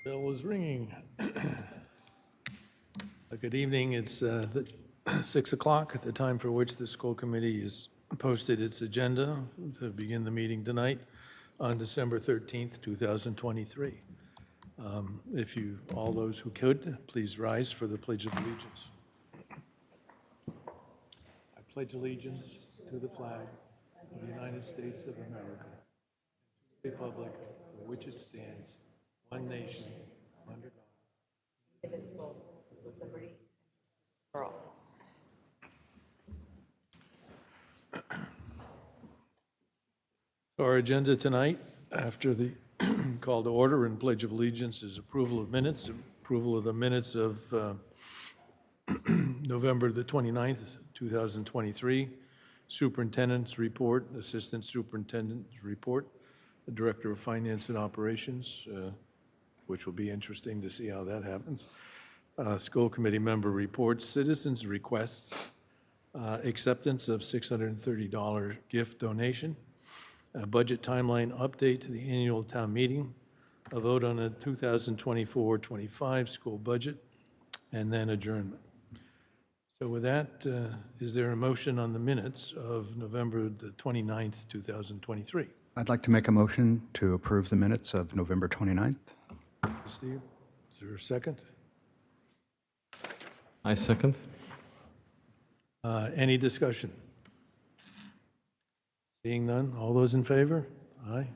Bell was ringing. Good evening. It's 6 o'clock at the time for which the school committee has posted its agenda to begin the meeting tonight on December 13th, 2023. If you, all those who could, please rise for the Pledge of Allegiance. I pledge allegiance to the flag of the United States of America, the republic for which it stands, one nation, under God, indivisible, with liberty for all. Our agenda tonight, after the call to order and Pledge of Allegiance, is approval of minutes, approval of the minutes of November the 29th, 2023, Superintendent's report, Assistant Superintendent's report, the Director of Finance and Operations, which will be interesting to see how that happens, School Committee member reports, citizens' requests, acceptance of $630 gift donation, a budget timeline update to the annual town meeting, a vote on a 2024-25 school budget, and then adjournment. So with that, is there a motion on the minutes of November the 29th, 2023? I'd like to make a motion to approve the minutes of November 29th. Steve, is there a second? I second. Any discussion? Seeing none, all those in favor? Aye.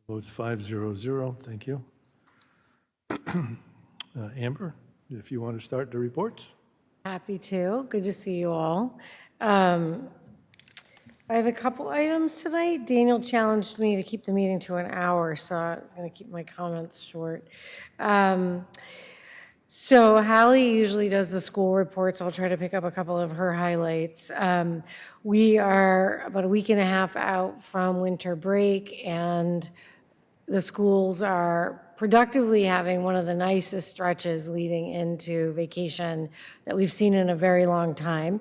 Votes 5-0-0, thank you. Amber, if you want to start the reports? Happy to. Good to see you all. I have a couple items tonight. Daniel challenged me to keep the meeting to an hour, so I'm going to keep my comments short. So Hallie usually does the school reports. I'll try to pick up a couple of her highlights. We are about a week and a half out from winter break, and the schools are productively having one of the nicest stretches leading into vacation that we've seen in a very long time.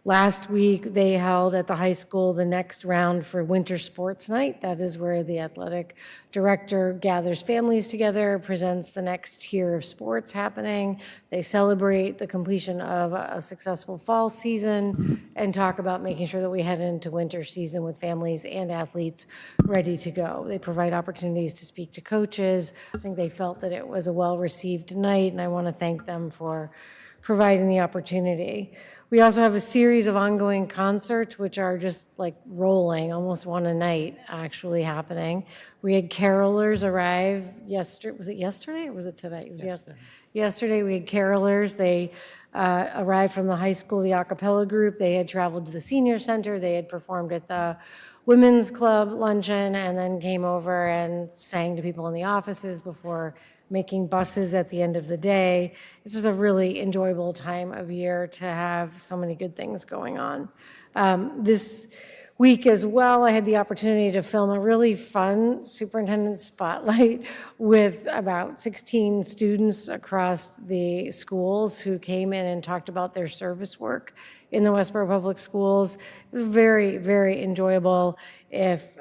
Last week, they held at the high school the next round for winter sports night. That is where the athletic director gathers families together, presents the next tier of sports happening. They celebrate the completion of a successful fall season and talk about making sure that we head into winter season with families and athletes ready to go. They provide opportunities to speak to coaches. I think they felt that it was a well-received night, and I want to thank them for providing the opportunity. We also have a series of ongoing concerts, which are just like rolling, almost one a night actually happening. We had carolers arrive yesterday. Was it yesterday or was it today? It was yesterday. Yesterday we had carolers. They arrived from the high school, the a cappella group. They had traveled to the senior center. They had performed at the women's club luncheon and then came over and sang to people in the offices before making buses at the end of the day. It's just a really enjoyable time of year to have so many good things going on. This week as well, I had the opportunity to film a really fun superintendent spotlight with about 16 students across the schools who came in and talked about their service work in the Westborough Public Schools. It was very, very enjoyable. If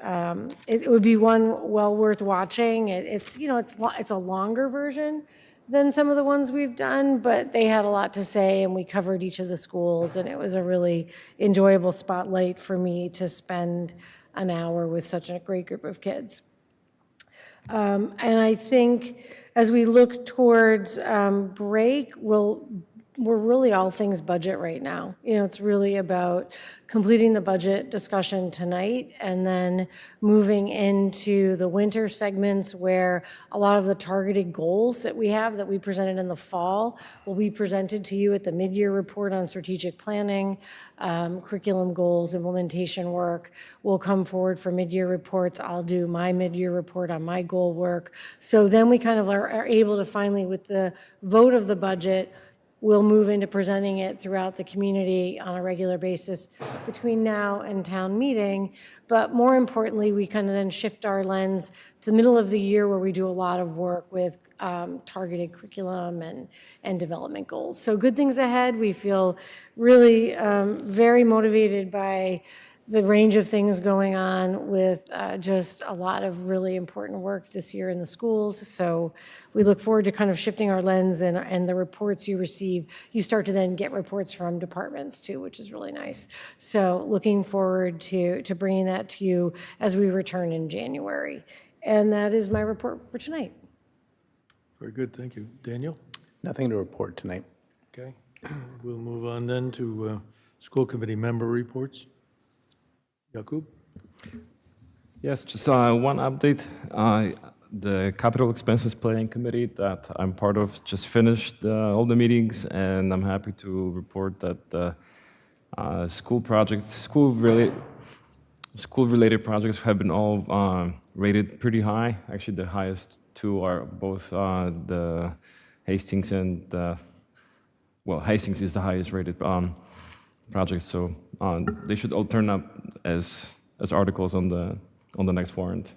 it would be one well worth watching. It's a longer version than some of the ones we've done, but they had a lot to say, and we covered each of the schools, and it was a really enjoyable spotlight for me to spend an hour with such a great group of kids. And I think as we look towards break, we're really all things budget right now. It's really about completing the budget discussion tonight and then moving into the winter segments where a lot of the targeted goals that we have that we presented in the fall will be presented to you at the mid-year report on strategic planning. Curriculum goals, implementation work will come forward for mid-year reports. I'll do my mid-year report on my goal work. So then we kind of are able to finally, with the vote of the budget, we'll move into presenting it throughout the community on a regular basis between now and town meeting. But more importantly, we kind of then shift our lens to the middle of the year where we do a lot of work with targeted curriculum and development goals. So good things ahead. We feel really very motivated by the range of things going on with just a lot of really important work this year in the schools. So we look forward to kind of shifting our lens, and the reports you receive, you start to then get reports from departments too, which is really nice. So looking forward to bringing that to you as we return in January. And that is my report for tonight. Very good, thank you. Daniel? Nothing to report tonight. Okay, we'll move on then to school committee member reports. Jakub? Yes, just one update. The capital expenses planning committee that I'm part of just finished all the meetings, and I'm happy to report that the school-related projects have been all rated pretty high. Actually, the highest two are both the Hastings and Hastings is the highest rated project, so they should all turn up as articles on the next warrant.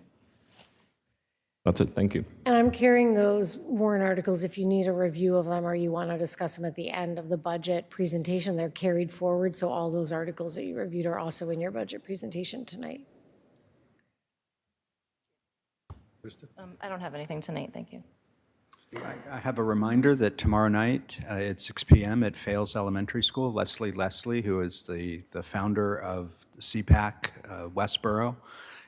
That's it. Thank you. And I'm carrying those warrant articles if you need a review of them or you want to discuss them at the end of the budget presentation. They're carried forward, so all those articles that you reviewed are also in your budget presentation tonight. Krista? I don't have anything tonight, thank you. I have a reminder that tomorrow night at 6 p.m. at Fales Elementary School, Leslie, who is the founder of CPAC Westborough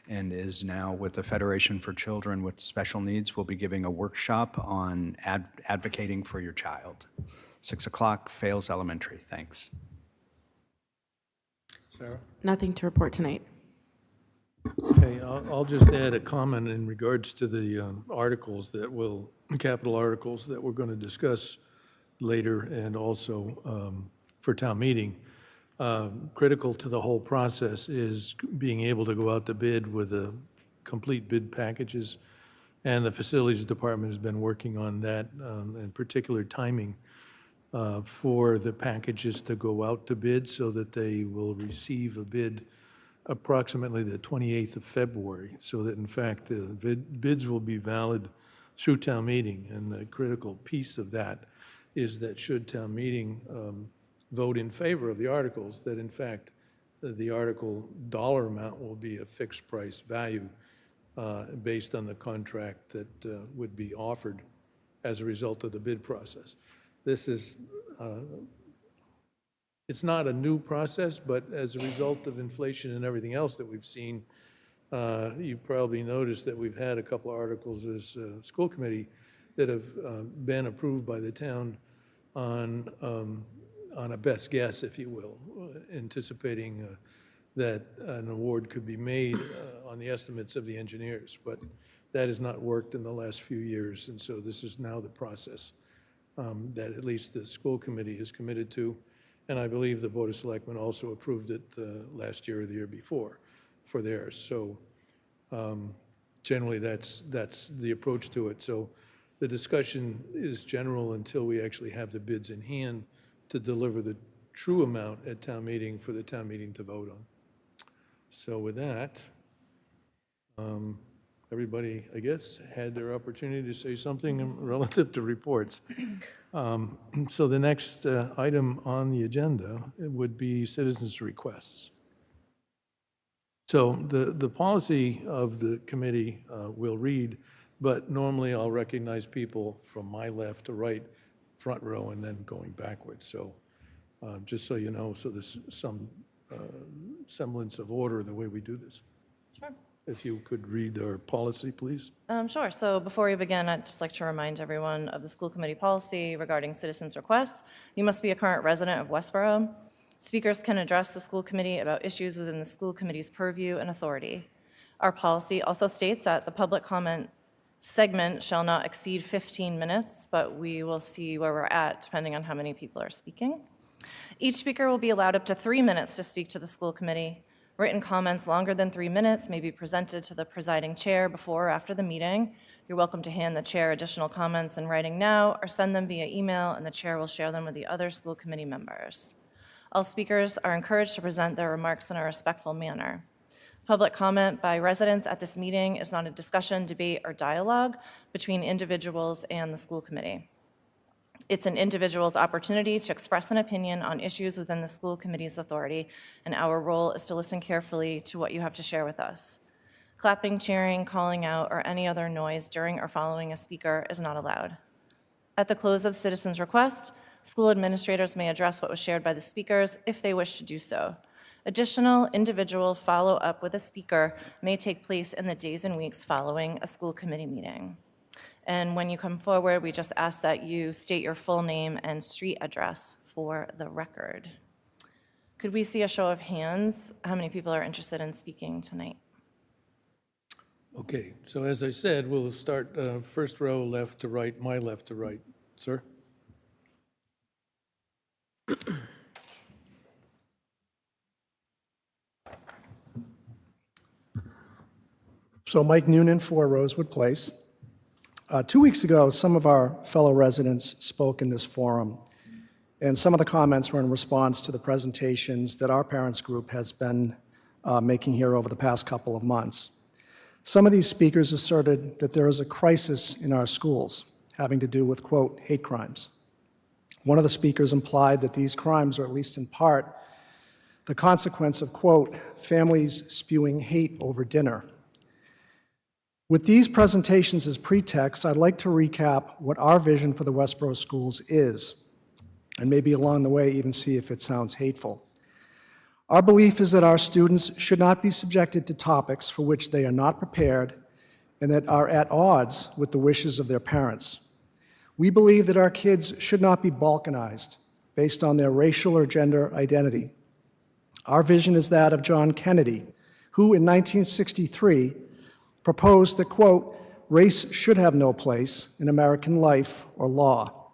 and is now with the Federation for Children with Special Needs, will be giving a workshop on advocating for your child. 6 o'clock, Fales Elementary. Thanks. Sarah? Nothing to report tonight. Okay, I'll just add a comment in regards to the capital articles that we're going to discuss later, and also for town meeting. Critical to the whole process is being able to go out to bid with the complete bid packages, and the facilities department has been working on that, in particular timing for the packages to go out to bid so that they will receive a bid approximately the 28th of February, so that in fact the bids will be valid through town meeting. And the critical piece of that is that should town meeting vote in favor of the articles, that in fact the article dollar amount will be a fixed price value based on the contract that would be offered as a result of the bid process. This is it's not a new process, but as a result of inflation and everything else that we've seen, you probably noticed that we've had a couple of articles as a school committee that have been approved by the town on a best guess, if you will, anticipating that an award could be made on the estimates of the engineers. But that has not worked in the last few years, and so this is now the process that at least the school committee is committed to. And I believe the Board of Selectmen also approved it last year or the year before for theirs. So generally, that's the approach to it. So the discussion is general until we actually have the bids in hand to deliver the true amount at town meeting for the town meeting to vote on. So with that, everybody, I guess, had their opportunity to say something relative to reports. So the next item on the agenda would be citizens' requests. So the policy of the committee will read, but normally I'll recognize people from my left to right, front row, and then going backwards. So just so you know, so there's some semblance of order in the way we do this. Sure. If you could read our policy, please. Sure. So before we begin, I'd just like to remind everyone of the school committee policy regarding citizens' requests. You must be a current resident of Westborough. Speakers can address the school committee about issues within the school committee's purview and authority. Our policy also states that the public comment segment shall not exceed 15 minutes, but we will see where we're at depending on how many people are speaking. Each speaker will be allowed up to 3 minutes to speak to the school committee. Written comments longer than 3 minutes may be presented to the presiding chair before or after the meeting. You're welcome to hand the chair additional comments in writing now or send them via email, and the chair will share them with the other school committee members. All speakers are encouraged to present their remarks in a respectful manner. Public comment by residents at this meeting is not a discussion, debate, or dialogue between individuals and the school committee. It's an individual's opportunity to express an opinion on issues within the school committee's authority, and our role is to listen carefully to what you have to share with us. Clapping, cheering, calling out, or any other noise during or following a speaker is not allowed. At the close of citizens' requests, school administrators may address what was shared by the speakers if they wish to do so. Additional individual follow-up with a speaker may take place in the days and weeks following a school committee meeting. And when you come forward, we just ask that you state your full name and street address for the record. Could we see a show of hands? How many people are interested in speaking tonight? Okay, so as I said, we'll start first row left to right, my left to right. Sir? So Mike Noonan, 4 Rosewood Place. 2 weeks ago, some of our fellow residents spoke in this forum, and some of the comments were in response to the presentations that our parents group has been making here over the past couple of months. Some of these speakers asserted that there is a crisis in our schools having to do with, quote, hate crimes. One of the speakers implied that these crimes are, at least in part, the consequence of, quote, families spewing hate over dinner. With these presentations as pretext, I'd like to recap what our vision for the Westborough schools is, and maybe along the way even see if it sounds hateful. Our belief is that our students should not be subjected to topics for which they are not prepared and that are at odds with the wishes of their parents. We believe that our kids should not be balkanized based on their racial or gender identity. Our vision is that of John Kennedy, who in 1963 proposed that, quote, race should have no place in American life or law.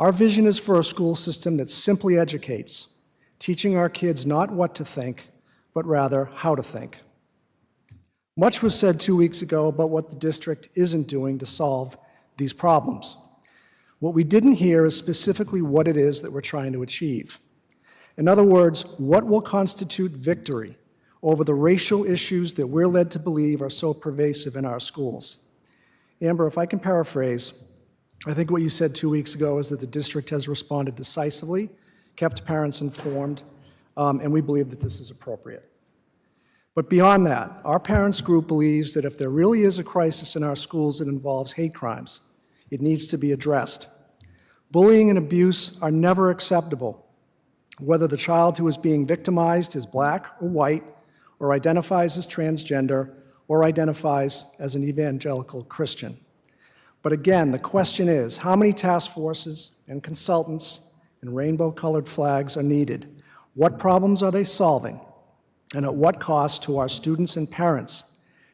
Our vision is for a school system that simply educates, teaching our kids not what to think, but rather how to think. Much was said 2 weeks ago about what the district isn't doing to solve these problems. What we didn't hear is specifically what it is that we're trying to achieve. In other words, what will constitute victory over the racial issues that we're led to believe are so pervasive in our schools? Amber, if I can paraphrase, I think what you said 2 weeks ago is that the district has responded decisively, kept parents informed, and we believe that this is appropriate. But beyond that, our parents group believes that if there really is a crisis in our schools that involves hate crimes, it needs to be addressed. Bullying and abuse are never acceptable, whether the child who is being victimized is black or white, or identifies as transgender, or identifies as an evangelical Christian. But again, the question is, how many task forces and consultants and rainbow-colored flags are needed? What problems are they solving? And at what cost to our students and parents,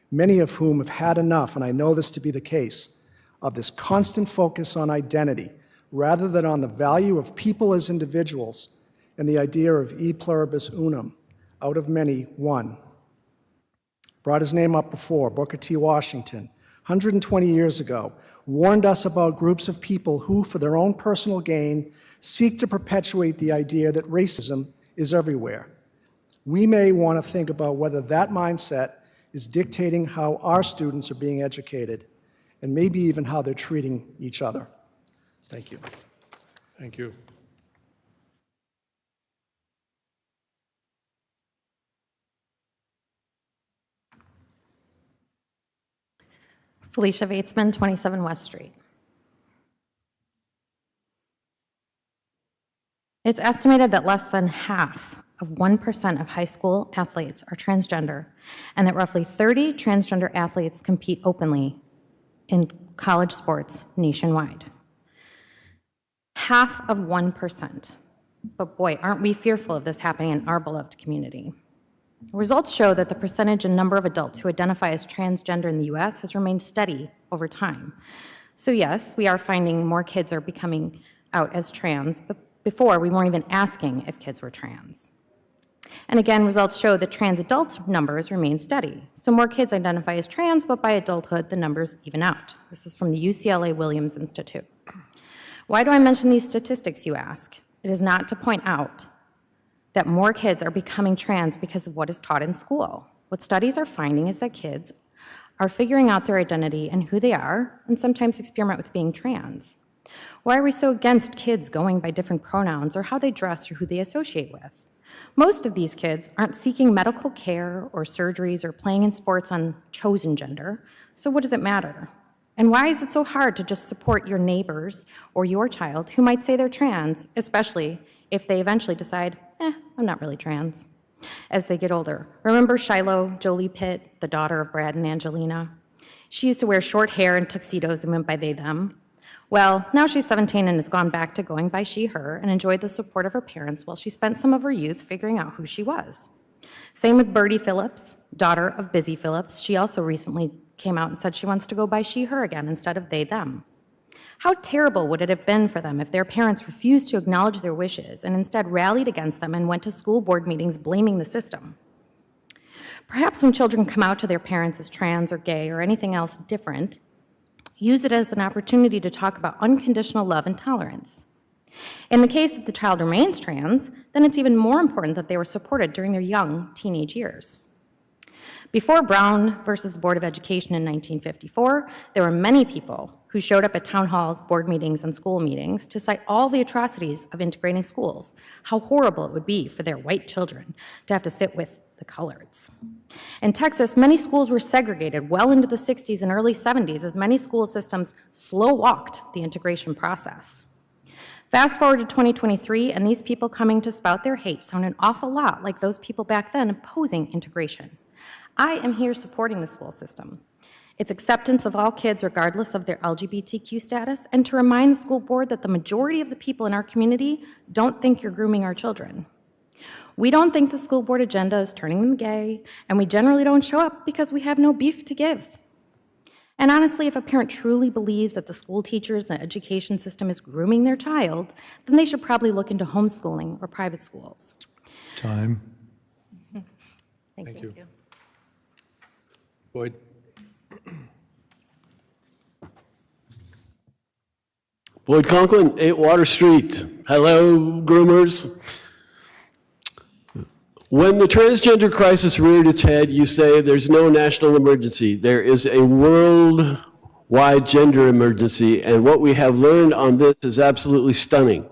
many of whom have had enough, and I know this to be the case, of this constant focus on identity, rather than on the value of people as individuals and the idea of e pluribus unum, out of many, one. Brought his name up before, Booker T. Washington, 120 years ago, warned us about groups of people who, for their own personal gain, seek to perpetuate the idea that racism is everywhere. We may want to think about whether that mindset is dictating how our students are being educated, and maybe even how they're treating each other. Thank you. Thank you. Felicia Vatesman, 27 West Street. It's estimated that less than half of 1% of high school athletes are transgender, and that roughly 30 transgender athletes compete openly in college sports nationwide. Half of 1%. But boy, aren't we fearful of this happening in our beloved community. Results show that the percentage and number of adults who identify as transgender in the US has remained steady over time. So yes, we are finding more kids are becoming out as trans, but before we weren't even asking if kids were trans. And again, results show that trans adult numbers remain steady. So more kids identify as trans, but by adulthood, the numbers even out. This is from the UCLA Williams Institute. Why do I mention these statistics, you ask? It is not to point out that more kids are becoming trans because of what is taught in school. What studies are finding is that kids are figuring out their identity and who they are, and sometimes experiment with being trans. Why are we so against kids going by different pronouns or how they dress or who they associate with? Most of these kids aren't seeking medical care or surgeries or playing in sports on chosen gender, so what does it matter? And why is it so hard to just support your neighbors or your child who might say they're trans, especially if they eventually decide, I'm not really trans, as they get older? Remember Shiloh Jolie Pitt, the daughter of Brad and Angelina? She used to wear short hair and tuxedos and went by they, them. Well, now she's 17 and has gone back to going by she, her, and enjoyed the support of her parents while she spent some of her youth figuring out who she was. Same with Birdie Phillips, daughter of Busy Phillips. She also recently came out and said she wants to go by she, her again instead of they, them. How terrible would it have been for them if their parents refused to acknowledge their wishes and instead rallied against them and went to school board meetings blaming the system? Perhaps when children come out to their parents as trans or gay or anything else different, use it as an opportunity to talk about unconditional love and tolerance. In the case that the child remains trans, then it's even more important that they were supported during their young teenage years. Before Brown versus the Board of Education in 1954, there were many people who showed up at town halls, board meetings, and school meetings to cite all the atrocities of integrating schools, how horrible it would be for their white children to have to sit with the coloreds. In Texas, many schools were segregated well into the 60s and early 70s as many school systems slow-walked the integration process. Fast forward to 2023, and these people coming to spout their hate sound an awful lot like those people back then opposing integration. I am here supporting the school system, its acceptance of all kids regardless of their LGBTQ status, and to remind the school board that the majority of the people in our community don't think you're grooming our children. We don't think the school board agenda is turning them gay, and we generally don't show up because we have no beef to give. And honestly, if a parent truly believes that the school teachers and the education system is grooming their child, then they should probably look into homeschooling or private schools. Time. Thank you. Boyd? Boyd Conklin, 8 Water Street. Hello, groomers. When the transgender crisis reared its head, you say there's no national emergency. There is a worldwide gender emergency, and what we have learned on this is absolutely stunning,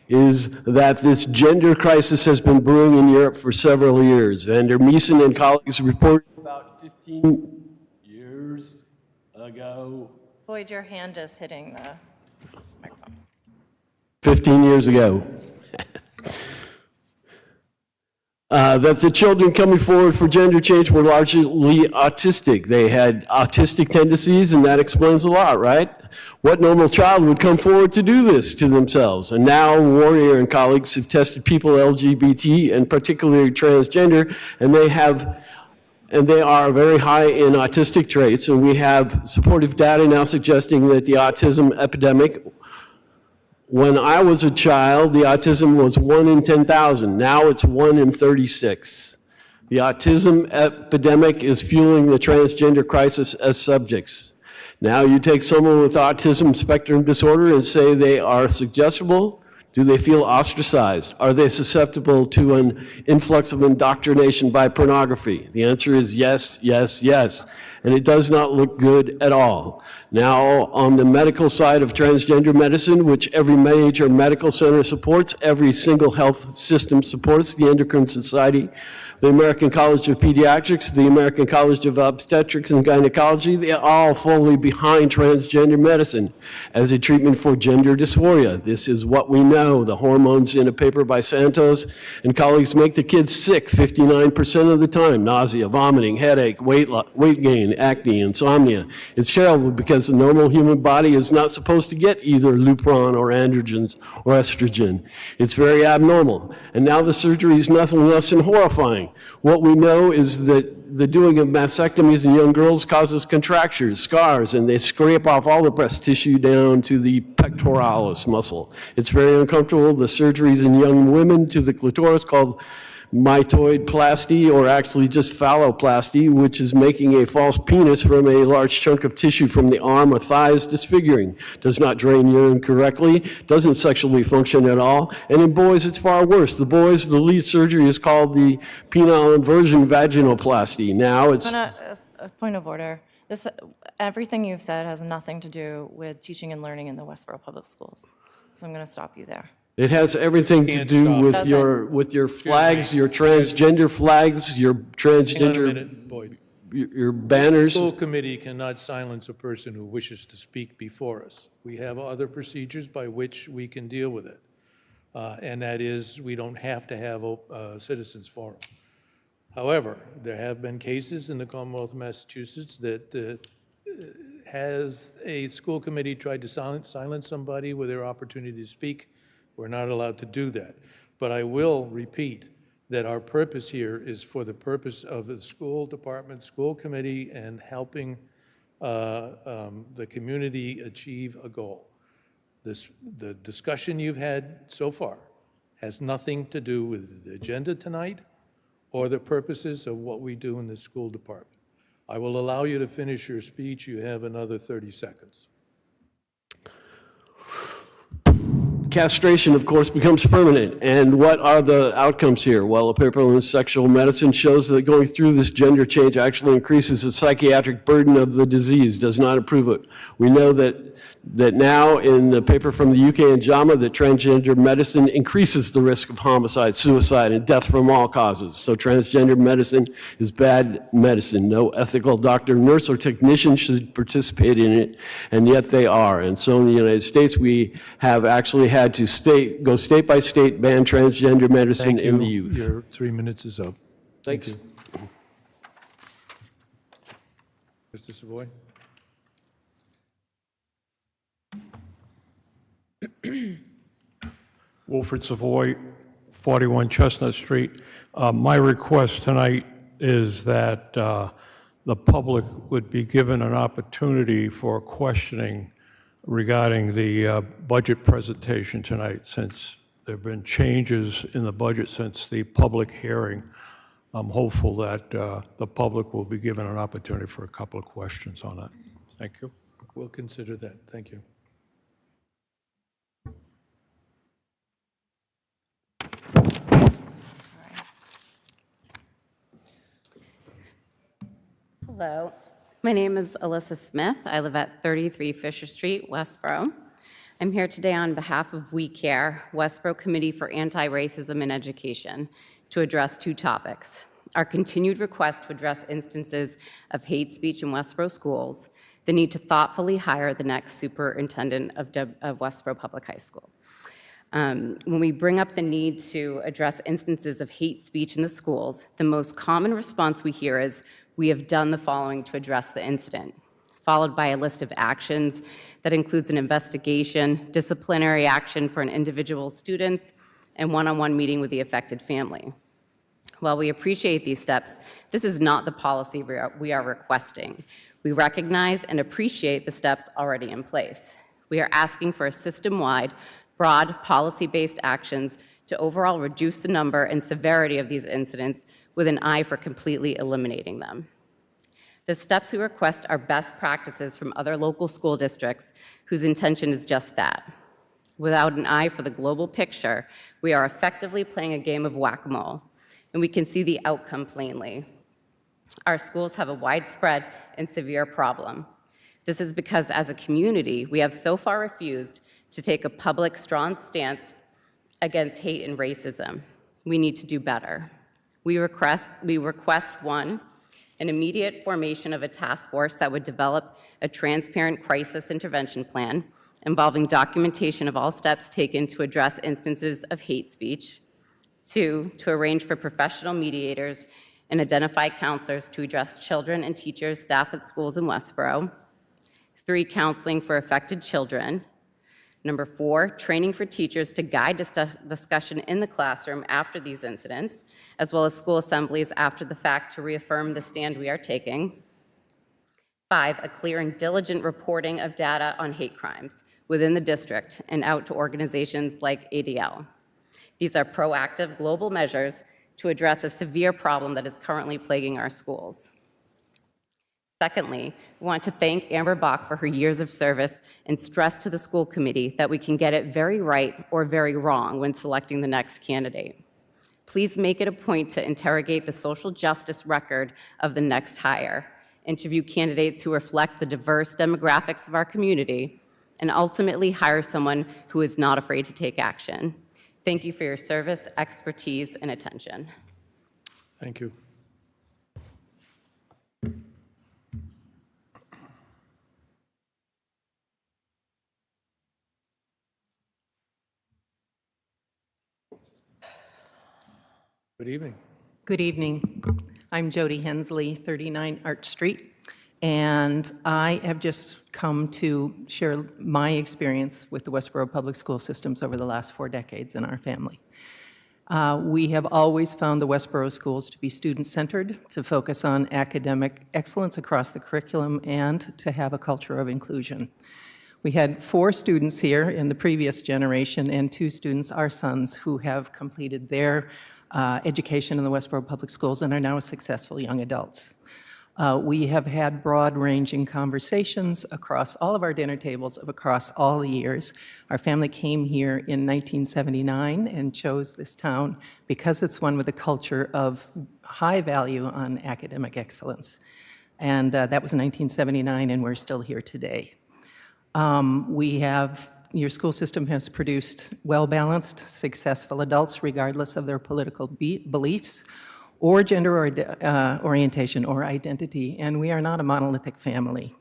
is that this gender crisis has been brewing in Europe for several years. Vander Meesen and colleagues reported about 15 years ago. Boyd, your hand is hitting the microphone. 15 years ago. That the children coming forward for gender change were largely autistic. They had autistic tendencies, and that explains a lot, right? What normal child would come forward to do this to themselves? And now Warrior and colleagues have tested people LGBT and particularly transgender, and they are very high in autistic traits, and we have supportive data now suggesting that the autism epidemic, when I was a child, the autism was 1 in 10,000. Now it's 1 in 36. The autism epidemic is fueling the transgender crisis as subjects. Now you take someone with autism spectrum disorder and say they are suggestible. Do they feel ostracized? Are they susceptible to an influx of indoctrination by pornography? The answer is yes, yes, yes. And it does not look good at all. Now, on the medical side of transgender medicine, which every major medical center supports, every single health system supports, the Endocrine Society, the American College of Pediatrics, the American College of Obstetrics and Gynecology, they are all fully behind transgender medicine as a treatment for gender dysphoria. This is what we know. The hormones in a paper by Santos and colleagues make the kids sick 59% of the time. Nausea, vomiting, headache, weight gain, acne, insomnia. It's terrible because the normal human body is not supposed to get either Lupron or androgens or estrogen. It's very abnormal. And now the surgery is nothing less than horrifying. What we know is that the doing of mastectomies in young girls causes contractures, scars, and they scrape off all the breast tissue down to the pectoralis muscle. It's very uncomfortable. The surgeries in young women to the clitoris called mitoidplasty, or actually just phalloplasty, which is making a false penis from a large chunk of tissue from the arm or thighs, disfiguring. Does not drain urine correctly, doesn't sexually function at all, and in boys it's far worse. The boys, the lead surgery is called the penile inversion vaginoplasty. Now it's... A point of order. Everything you've said has nothing to do with teaching and learning in the Westborough Public Schools. So I'm going to stop you there. It has everything to Can't do stop. with your flags, your transgender flags, your Hang on a transgender, minute, Boyd. your banners. School committee cannot silence a person who wishes to speak before us. We have other procedures by which we can deal with it. And that is, we don't have to have a citizens forum. However, there have been cases in the Commonwealth of Massachusetts that has a school committee tried to silence somebody with their opportunity to speak. We're not allowed to do that. But I will repeat that our purpose here is for the purpose of the school department, school committee, and helping the community achieve a goal. The discussion you've had so far has nothing to do with the agenda tonight or the purposes of what we do in the school department. I will allow you to finish your speech. You have another 30 seconds. Castration, of course, becomes permanent. And what are the outcomes here? Well, a paper in Sexual Medicine shows that going through this gender change actually increases the psychiatric burden of the disease, does not improve it. We know that now in the paper from the UK and JAMA that transgender medicine increases the risk of homicide, suicide, and death from all causes. So transgender medicine is bad medicine. No ethical doctor, nurse, or technician should participate in it, and yet they are. And so in the United States, we have actually had to go state by state, ban transgender medicine in the youth. Your 3 minutes is up. Thanks. Mr. Savoy? Wilfred Savoy, 41 Chestnut Street. My request tonight is that the public would be given an opportunity for questioning regarding the budget presentation tonight, since there have been changes in the budget since the public hearing. I'm hopeful that the public will be given an opportunity for a couple of questions on that. Thank you. We'll consider that. Thank you. Hello, my name is Alyssa Smith. I live at 33 Fisher Street, Westborough. I'm here today on behalf of We Care, Westborough Committee for Anti-Racism in Education, to address two topics: our continued request to address instances of hate speech in Westborough schools, the need to thoughtfully hire the next superintendent of Westborough Public High School. When we bring up the need to address instances of hate speech in the schools, the most common response we hear is, "We have done the following to address the incident," followed by a list of actions that includes an investigation, disciplinary action for an individual students, and one-on-one meeting with the affected family. While we appreciate these steps, this is not the policy we are requesting. We recognize and appreciate the steps already in place. We are asking for a system-wide, broad, policy-based actions to overall reduce the number and severity of these incidents with an eye for completely eliminating them. The steps we request are best practices from other local school districts whose intention is just that. Without an eye for the global picture, we are effectively playing a game of whack-a-mole, and we can see the outcome plainly. Our schools have a widespread and severe problem. This is because, as a community, we have so far refused to take a public, strong stance against hate and racism. We need to do better. We request, one, an immediate formation of a task force that would develop a transparent crisis intervention plan involving documentation of all steps taken to address instances of hate speech. 2, to arrange for professional mediators and identify counselors to address children and teachers, staff at schools in Westborough. 3, counseling for affected children. 4, training for teachers to guide discussion in the classroom after these incidents, as well as school assemblies after the fact to reaffirm the stand we are taking. 5, a clear and diligent reporting of data on hate crimes within the district and out to organizations like ADL. These are proactive global measures to address a severe problem that is currently plaguing our schools. Secondly, we want to thank Amber Bach for her years of service and stress to the school committee that we can get it very right or very wrong when selecting the next candidate. Please make it a point to interrogate the social justice record of the next hire. interview candidates who reflect the diverse demographics of our community, and ultimately hire someone who is not afraid to take action. Thank you for your service, expertise, and attention. Thank you. Good evening. Good evening. I'm Jody Hensley, 39 Arch Street, and I have just come to share my experience with the Westborough Public School systems over the last 4 decades in our family. We have always found the Westborough schools to be student-centered, to focus on academic excellence across the curriculum, and to have a culture of inclusion. We had 4 students here in the previous generation and 2 students, our sons, who have completed their education in the Westborough Public Schools and are now successful young adults. We have had broad-ranging conversations across all of our dinner tables across all the years. Our family came here in 1979 and chose this town because it's one with a culture of high value on academic excellence. And that was in 1979, and we're still here today. Your school system has produced well-balanced, successful adults regardless of their political beliefs or gender orientation or identity, and we are not a monolithic family.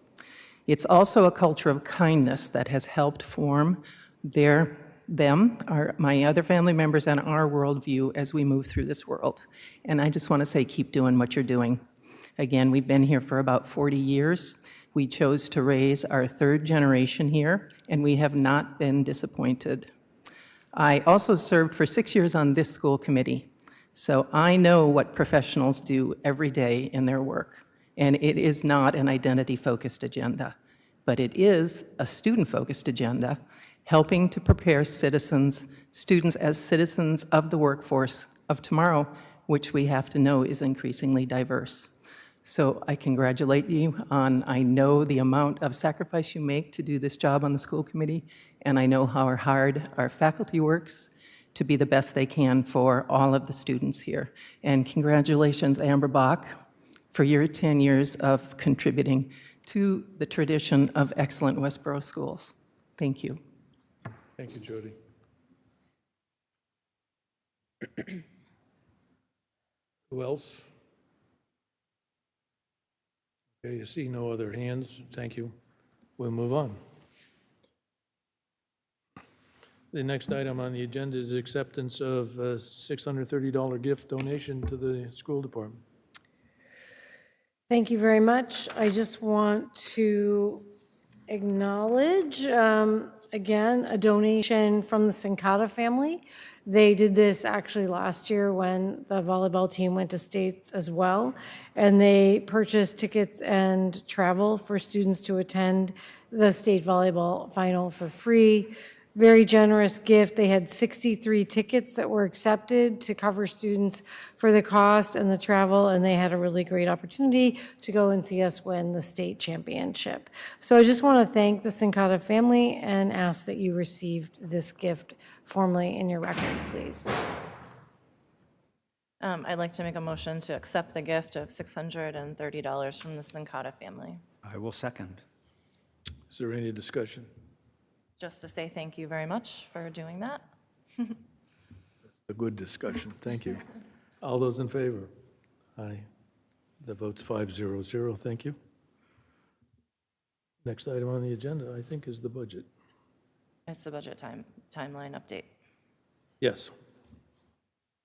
It's also a culture of kindness that has helped form my other family members, and our worldview as we move through this world. And I just want to say, keep doing what you're doing. Again, we've been here for about 40 years. We chose to raise our 3rd generation here, and we have not been disappointed. I also served for 6 years on this school committee, so I know what professionals do every day in their work. And it is not an identity-focused agenda, but it is a student-focused agenda, helping to prepare students as citizens of the workforce of tomorrow, which we have to know is increasingly diverse. So I congratulate you on, I know the amount of sacrifice you make to do this job on the school committee, and I know how hard our faculty works to be the best they can for all of the students here. And congratulations, Amber Bach, for your 10 years of contributing to the tradition of excellent Westborough schools. Thank you. Thank you, Jody. Who else? Okay, you see no other hands. Thank you. We'll move on. The next item on the agenda is acceptance of a $630 gift donation to the school department. Thank you very much. I just want to acknowledge, again, a donation from the Sincata family. They did this actually last year when the volleyball team went to states as well, and they purchased tickets and travel for students to attend the state volleyball final for free. Very generous gift. They had 63 tickets that were accepted to cover students for the cost and the travel, and they had a really great opportunity to go and see us win the state championship. So I just want to thank the Sincata family and ask that you received this gift formally in your record, please. I'd like to make a motion to accept the gift of $630 from the Sincata family. I will second. Is there any discussion? Just to say thank you very much for doing that. A good discussion. Thank you. All those in favor? Aye. The vote's 5-0-0. Thank you. Next item on the agenda, I think, is the budget. It's the budget timeline update. Yes.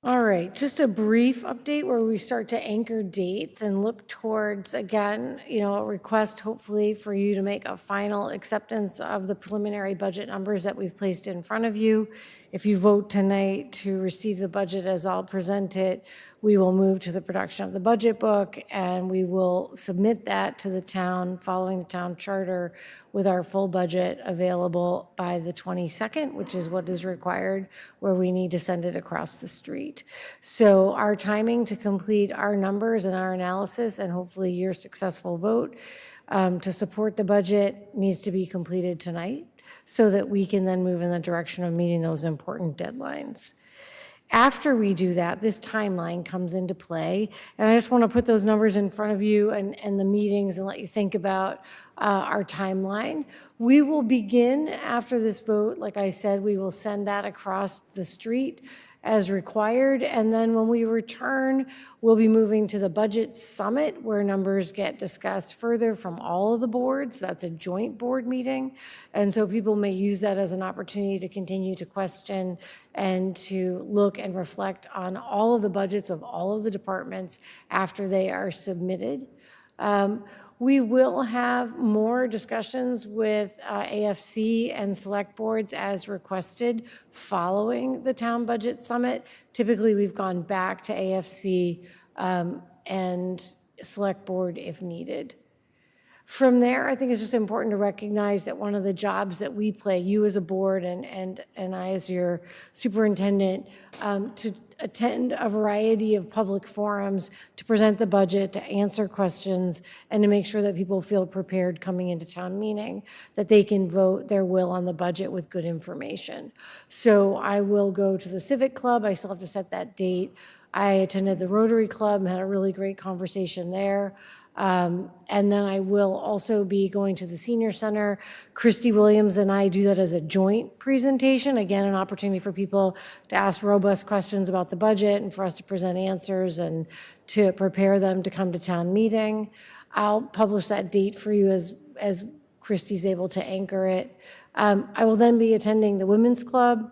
All right, just a brief update where we start to anchor dates and look towards, again, a request hopefully for you to make a final acceptance of the preliminary budget numbers that we've placed in front of you. If you vote tonight to receive the budget as I'll present it, we will move to the production of the budget book, and we will submit that to the town following the town charter with our full budget available by the 22nd, which is what is required, where we need to send it across the street. So our timing to complete our numbers and our analysis, and hopefully your successful vote to support the budget, needs to be completed tonight so that we can then move in the direction of meeting those important deadlines. After we do that, this timeline comes into play, and I just want to put those numbers in front of you and the meetings and let you think about our timeline. We will begin after this vote, like I said, we will send that across the street as required, and then when we return, we'll be moving to the budget summit where numbers get discussed further from all of the boards. That's a joint board meeting, and so people may use that as an opportunity to continue to question and to look and reflect on all of the budgets of all of the departments after they are submitted. We will have more discussions with AFC and select boards as requested following the town budget summit. Typically, we've gone back to AFC and select board if needed. From there, I think it's just important to recognize that one of the jobs that we play, you as a board and I as your superintendent, to attend a variety of public forums, to present the budget, to answer questions, and to make sure that people feel prepared coming into town meeting, that they can vote their will on the budget with good information. So I will go to the Civic Club. I still have to set that date. I attended the Rotary Club and had a really great conversation there. And then I will also be going to the Senior Center. Christy Williams and I do that as a joint presentation. Again, an opportunity for people to ask robust questions about the budget and for us to present answers and to prepare them to come to town meeting. I'll publish that date for you as Christy's able to anchor it. I will then be attending the Women's Club.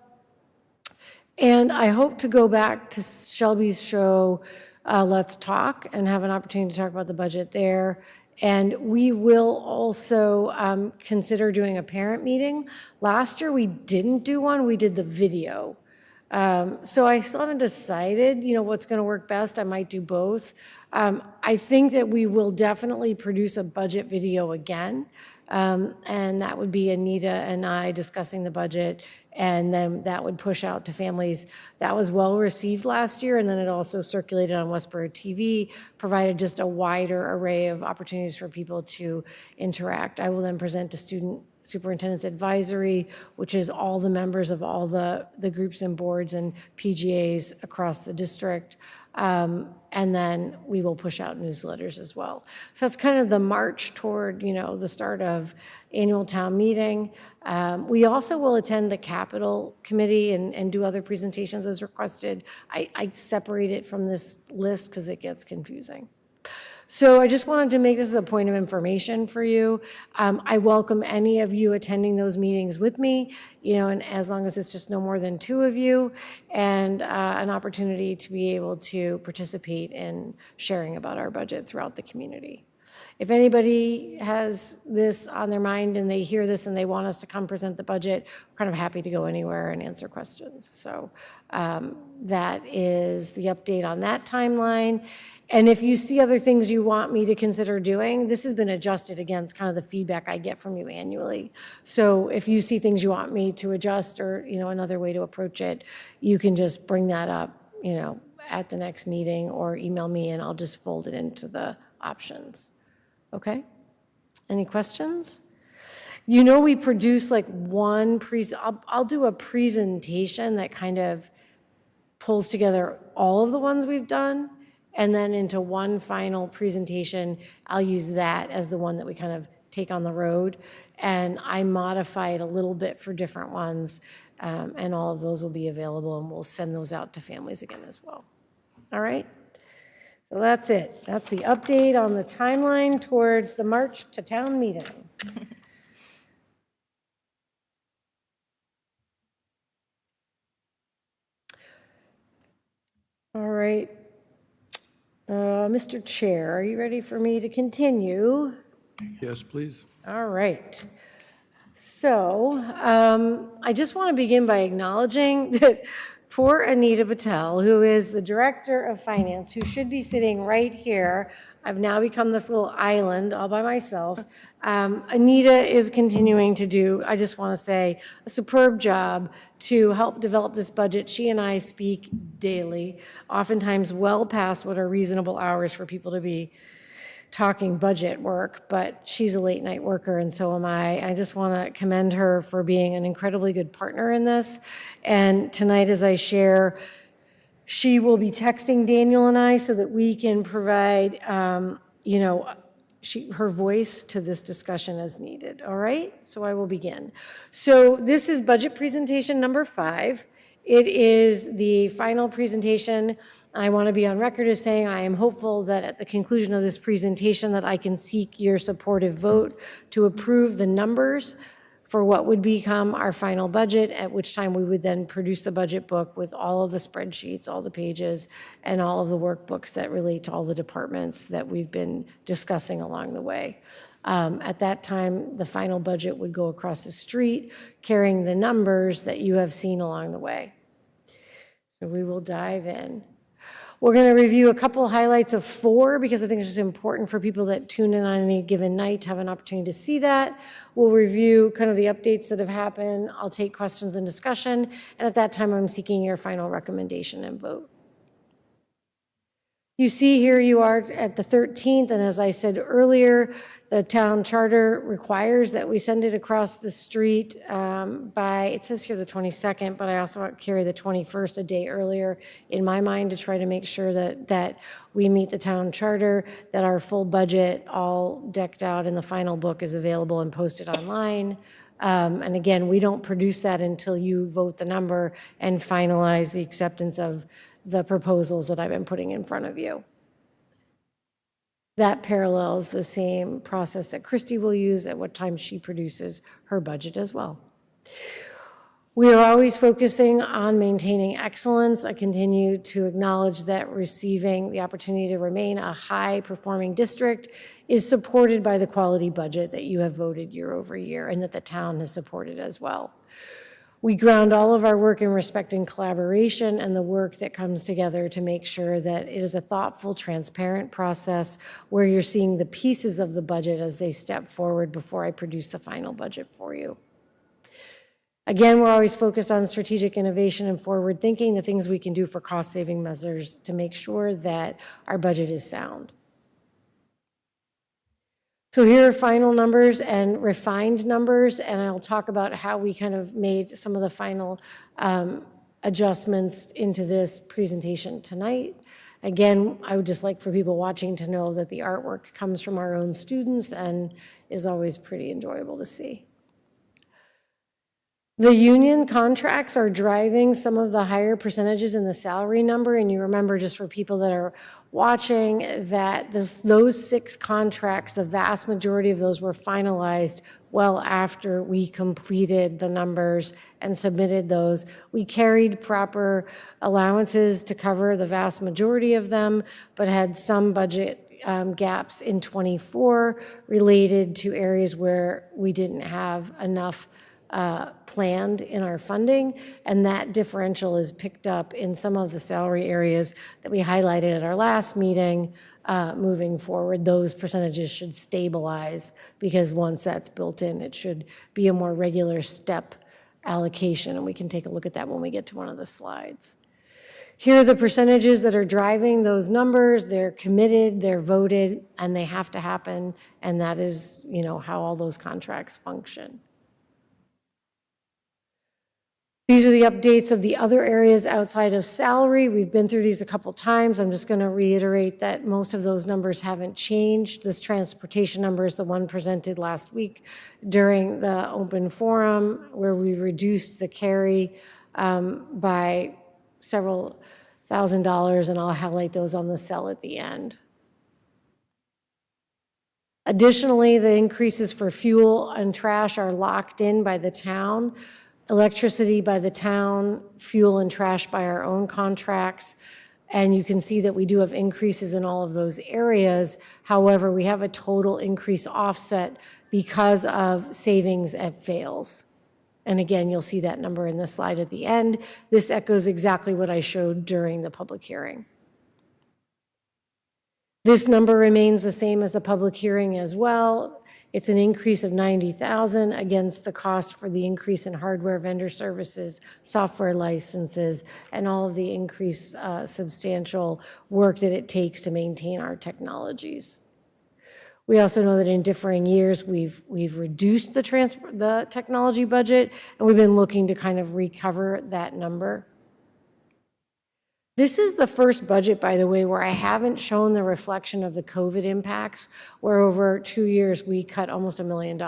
And I hope to go back to Shelby's show, Let's Talk, and have an opportunity to talk about the budget there. And we will also consider doing a parent meeting. Last year, we didn't do one. We did the video. So I still haven't decided, what's going to work best. I might do both. I think that we will definitely produce a budget video again. And that would be Anita and I discussing the budget, and then that would push out to families. That was well received last year, and then it also circulated on Westborough TV, provided just a wider array of opportunities for people to interact. I will then present to Student Superintendent's Advisory, which is all the members of all the groups and boards and PGAs across the district. And then we will push out newsletters as well. So that's kind of the march toward, the start of annual town meeting. We also will attend the Capital Committee and do other presentations as requested. I separate it from this list because it gets confusing. So I just wanted to make this a point of information for you. I welcome any of you attending those meetings with me, and as long as it's just no more than 2 of you, and an opportunity to be able to participate in sharing about our budget throughout the community. If anybody has this on their mind and they hear this and they want us to come present the budget, we're kind of happy to go anywhere and answer questions. So that is the update on that timeline. And if you see other things you want me to consider doing, this has been adjusted against kind of the feedback I get from you annually. So if you see things you want me to adjust or, another way to approach it, you can just bring that up, at the next meeting or email me and I'll just fold it into the options. Okay? Any questions? We produce like one I'll do a presentation that kind of pulls together all of the ones we've done. And then into one final presentation, I'll use that as the one that we kind of take on the road. And I modify it a little bit for different ones. And all of those will be available, and we'll send those out to families again as well. All right? So that's it. That's the update on the timeline towards the march to town meeting. All right. Mr. Chair, are you ready for me to continue? Yes, please. All right. So I just want to begin by acknowledging that poor Anita Patel, who is the Director of Finance, who should be sitting right here. I've now become this little island all by myself. Anita is continuing to do, I just want to say, a superb job to help develop this budget. She and I speak daily, oftentimes well past what are reasonable hours for people to be talking budget work, but she's a late night worker and so am I. I just want to commend her for being an incredibly good partner in this. And tonight as I share, She will be texting Daniel and I so that we can provide, her voice to this discussion as needed, all right? So I will begin. So this is budget presentation number 5. It is the final presentation. I want to be on record as saying I am hopeful that at the conclusion of this presentation that I can seek your supportive vote to approve the numbers for what would become our final budget, at which time we would then produce the budget book with all of the spreadsheets, all the pages, and all of the workbooks that relate to all the departments that we've been discussing along the way. At that time, the final budget would go across the street, carrying the numbers that you have seen along the way. So we will dive in. We're going to review a couple highlights of 4 because I think it's just important for people that tune in on any given night to have an opportunity to see that. We'll review kind of the updates that have happened. I'll take questions and discussion. And at that time, I'm seeking your final recommendation and vote. You see here you are at the 13th, and as I said earlier, the town charter requires that we send it across the street by, it says here the 22nd, but I also want to carry the 21st a day earlier in my mind to try to make sure that we meet the town charter, that our full budget all decked out in the final book is available and posted online. And again, we don't produce that until you vote the number and finalize the acceptance of the proposals that I've been putting in front of you. That parallels the same process that Christy will use at what time she produces her budget as well. We are always focusing on maintaining excellence. I continue to acknowledge that receiving the opportunity to remain a high-performing district is supported by the quality budget that you have voted year over year and that the town has supported as well. We ground all of our work in respect and collaboration and the work that comes together to make sure that it is a thoughtful, transparent process where you're seeing the pieces of the budget as they step forward before I produce the final budget for you. Again, we're always focused on strategic innovation and forward thinking, the things we can do for cost-saving measures to make sure that our budget is sound. So here are final numbers and refined numbers, and I'll talk about how we kind of made some of the final adjustments into this presentation tonight. Again, I would just like for people watching to know that the artwork comes from our own students and is always pretty enjoyable to see. The union contracts are driving some of the higher percentages in the salary number, and you remember, just for people that are watching, that those 6 contracts, the vast majority of those were finalized well after we completed the numbers and submitted those. We carried proper allowances to cover the vast majority of them, but had some budget gaps in '24 related to areas where we didn't have enough planned in our funding, and that differential is picked up in some of the salary areas that we highlighted at our last meeting. Moving forward, those percentages should stabilize because once that's built in, it should be a more regular step allocation, and we can take a look at that when we get to one of the slides. Here are the percentages that are driving those numbers. They're committed, they're voted, and they have to happen, and that is, how all those contracts function. These are the updates of the other areas outside of salary. We've been through these a couple times. I'm just going to reiterate that most of those numbers haven't changed. This transportation number is the one presented last week during the open forum where we reduced the carry by several $1,000s, and I'll highlight those on the cell at the end. Additionally, the increases for fuel and trash are locked in by the town. Electricity by the town, fuel and trash by our own contracts. And you can see that we do have increases in all of those areas. However, we have a total increase offset because of savings at Fales. And again, you'll see that number in the slide at the end. This echoes exactly what I showed during the public hearing. This number remains the same as the public hearing as well. It's an increase of $90,000 against the cost for the increase in hardware vendor services, software licenses, and all of the increased substantial work that it takes to maintain our technologies. We also know that in differing years, we've reduced the technology budget, and we've been looking to kind of recover that number. This is the first budget, by the way, where I haven't shown the reflection of the COVID impacts, where over 2 years, we cut almost $1 million,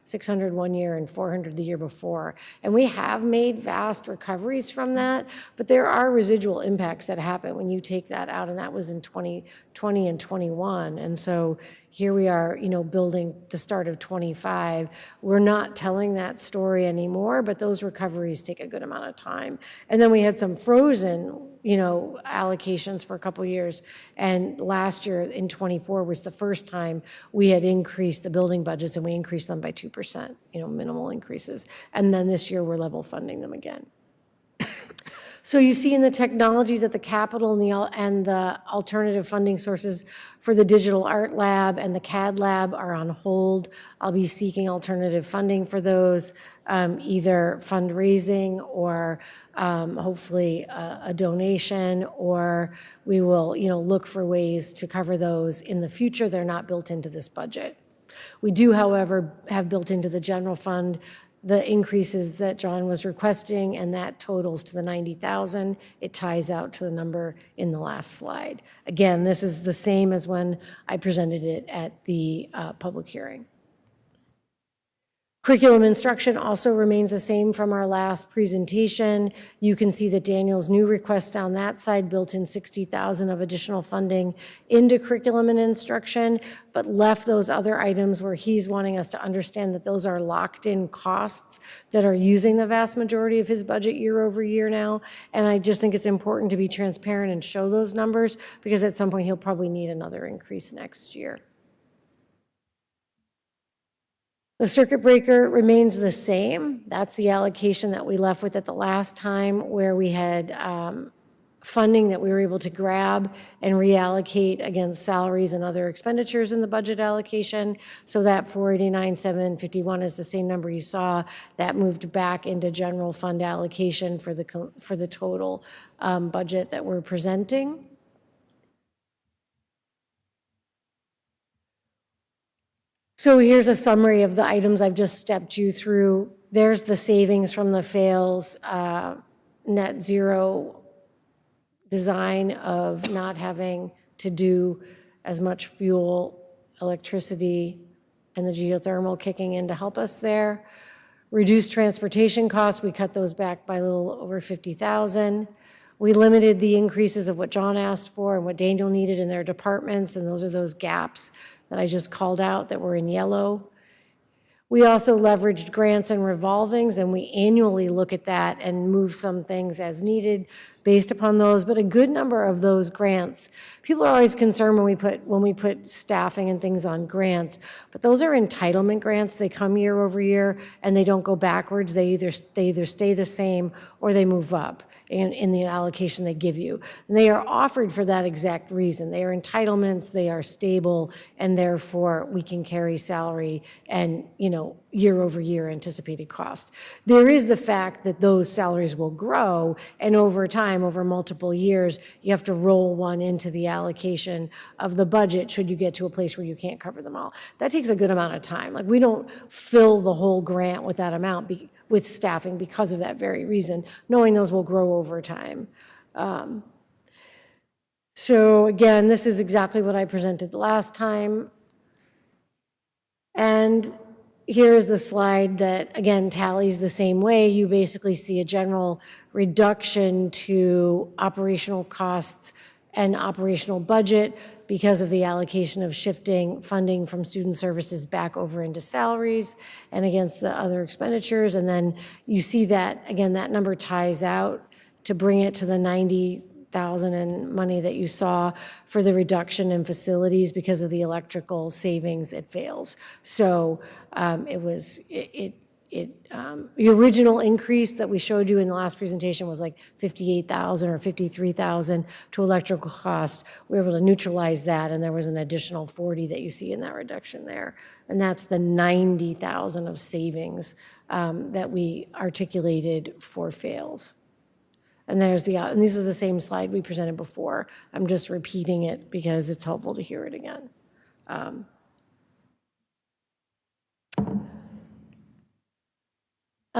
600 one year and 400 the year before. And we have made vast recoveries from that, but there are residual impacts that happen when you take that out, and that was in 2020 and 21. And so here we are, building the start of 25. We're not telling that story anymore, but those recoveries take a good amount of time. And then we had some frozen, allocations for a couple of years. And last year in 24 was the first time we had increased the building budgets, and we increased them by 2%, minimal increases. And then this year we're level funding them again. So you see in the technology that the capital and the alternative funding sources for the digital art lab and the CAD lab are on hold. I'll be seeking alternative funding for those, either fundraising or hopefully a donation, or we will, look for ways to cover those in the future. They're not built into this budget. We do, however, have built into the general fund the increases that John was requesting, and that totals to the 90,000. It ties out to the number in the last slide. Again, this is the same as when I presented it at the public hearing. Curriculum instruction also remains the same from our last presentation. You can see that Daniel's new request on that side built in 60,000 of additional funding into curriculum and instruction, but left those other items where he's wanting us to understand that those are locked in costs that are using the vast majority of his budget year over year now. And I just think it's important to be transparent and show those numbers, because at some point he'll probably need another increase next year. The circuit breaker remains the same. That's the allocation that we left with at the last time, where we had funding that we were able to grab and reallocate against salaries and other expenditures in the budget allocation. So that 489,751 is the same number you saw. That moved back into general fund allocation for the total budget that we're presenting. So here's a summary of the items I've just stepped you through. There's the savings from the fails net zero design of not having to do as much fuel, electricity, and the geothermal kicking in to help us there. Reduced transportation costs, we cut those back by a little over 50,000. We limited the increases of what John asked for and what Daniel needed in their departments, and those are those gaps that I just called out that were in yellow. We also leveraged grants and revolvings, and we annually look at that and move some things as needed based upon those. But a good number of those grants, people are always concerned when we put staffing and things on grants, but those are entitlement grants. They come year over year and they don't go backwards. They either stay the same or they move up in the allocation they give you. And they are offered for that exact reason. They are entitlements, they are stable, and therefore we can carry salary and, year over year anticipated cost. There is the fact that those salaries will grow, and over time, over multiple years, you have to roll one into the allocation of the budget should you get to a place where you can't cover them all. That takes a good amount of time. Like, we don't fill the whole grant with that amount with staffing because of that very reason, knowing those will grow over time. So again, this is exactly what I presented last time. And here's the slide that, again, tallies the same way. You basically see a general reduction to operational costs and operational budget because of the allocation of shifting funding from student services back over into salaries and against the other expenditures. And then you see that, again, that number ties out to bring it to the 90,000 in money that you saw for the reduction in facilities because of the electrical savings at Fails. So the original increase that we showed you in the last presentation was like 58,000 or 53,000 to electrical cost. We were able to neutralize that, and there was an additional 40 that you see in that reduction there. And that's the 90,000 of savings that we articulated for Fails. And this is the same slide we presented before. I'm just repeating it because it's helpful to hear it again.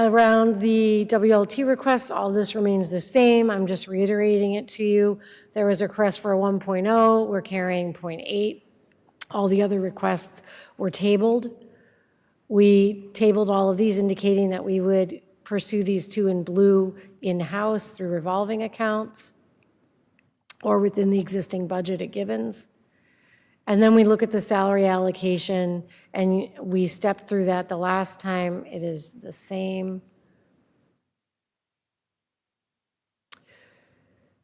Around the WLT requests, all this remains the same. I'm just reiterating it to you. There was a request for a 1.0. We're carrying 0.8. All the other requests were tabled. We tabled all of these, indicating that we would pursue these two in blue in-house through revolving accounts or within the existing budget at Gibbons. And then we look at the salary allocation, and we stepped through that the last time. It is the same.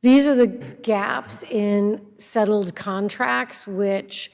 These are the gaps in settled contracts, which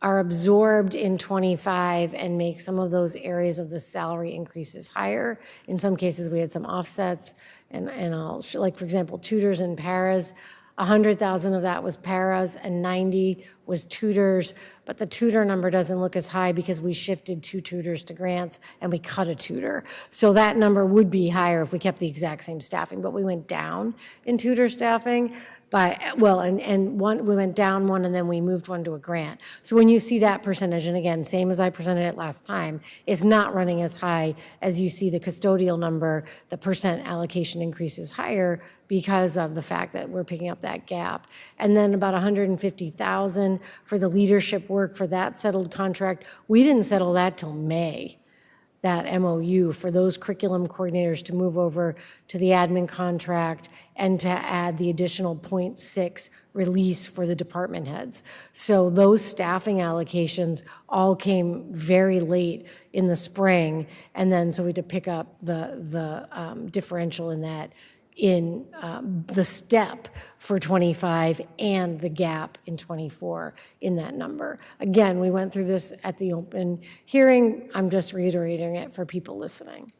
are absorbed in 25 and make some of those areas of the salary increases higher. In some cases, we had some offsets, and I'll show, like, for example, tutors and paras. 100,000 of that was paras and 90 was tutors, but the tutor number doesn't look as high because we shifted 2 tutors to grants and we cut a tutor. So that number would be higher if we kept the exact same staffing, but we went down in tutor staffing by, well, and one, we went down one and then we moved one to a grant. So when you see that percentage, and again, same as I presented it last time, it's not running as high as you see the custodial number, the percent allocation increase is higher because of the fact that we're picking up that gap. And then about 150,000 for the leadership work for that settled contract. We didn't settle that till May, that MOU for those curriculum coordinators to move over to the admin contract and to add the additional 0.6 release for the department heads. So those staffing allocations all came very late in the spring, and then so we had to pick up the differential in that in the step for 25 and the gap in 24 in that number. Again, we went through this at the open hearing. I'm just reiterating it for people listening.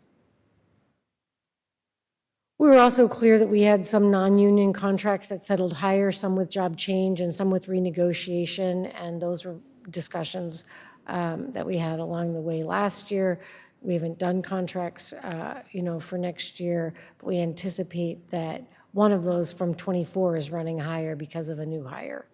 We were also clear that we had some non-union contracts that settled higher, some with job change and some with renegotiation, and those were discussions that we had along the way last year. We haven't done contracts, for next year, but we anticipate that one of those from 24 is running higher because of a new hire.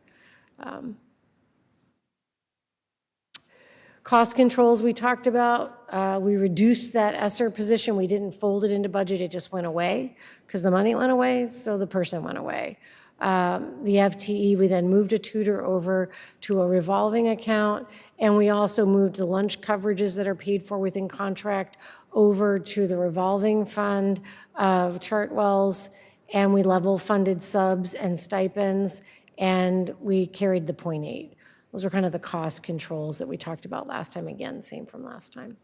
Cost controls we talked about. We reduced that ESSER position. We didn't fold it into budget. It just went away because the money went away, so the person went away. The FTE, we then moved a tutor over to a revolving account, and we also moved the lunch coverages that are paid for within contract over to the revolving fund of Chartwell's, and we level funded subs and stipends, and we carried the 0.8. Those are kind of the cost controls that we talked about last time. Again, same from last time.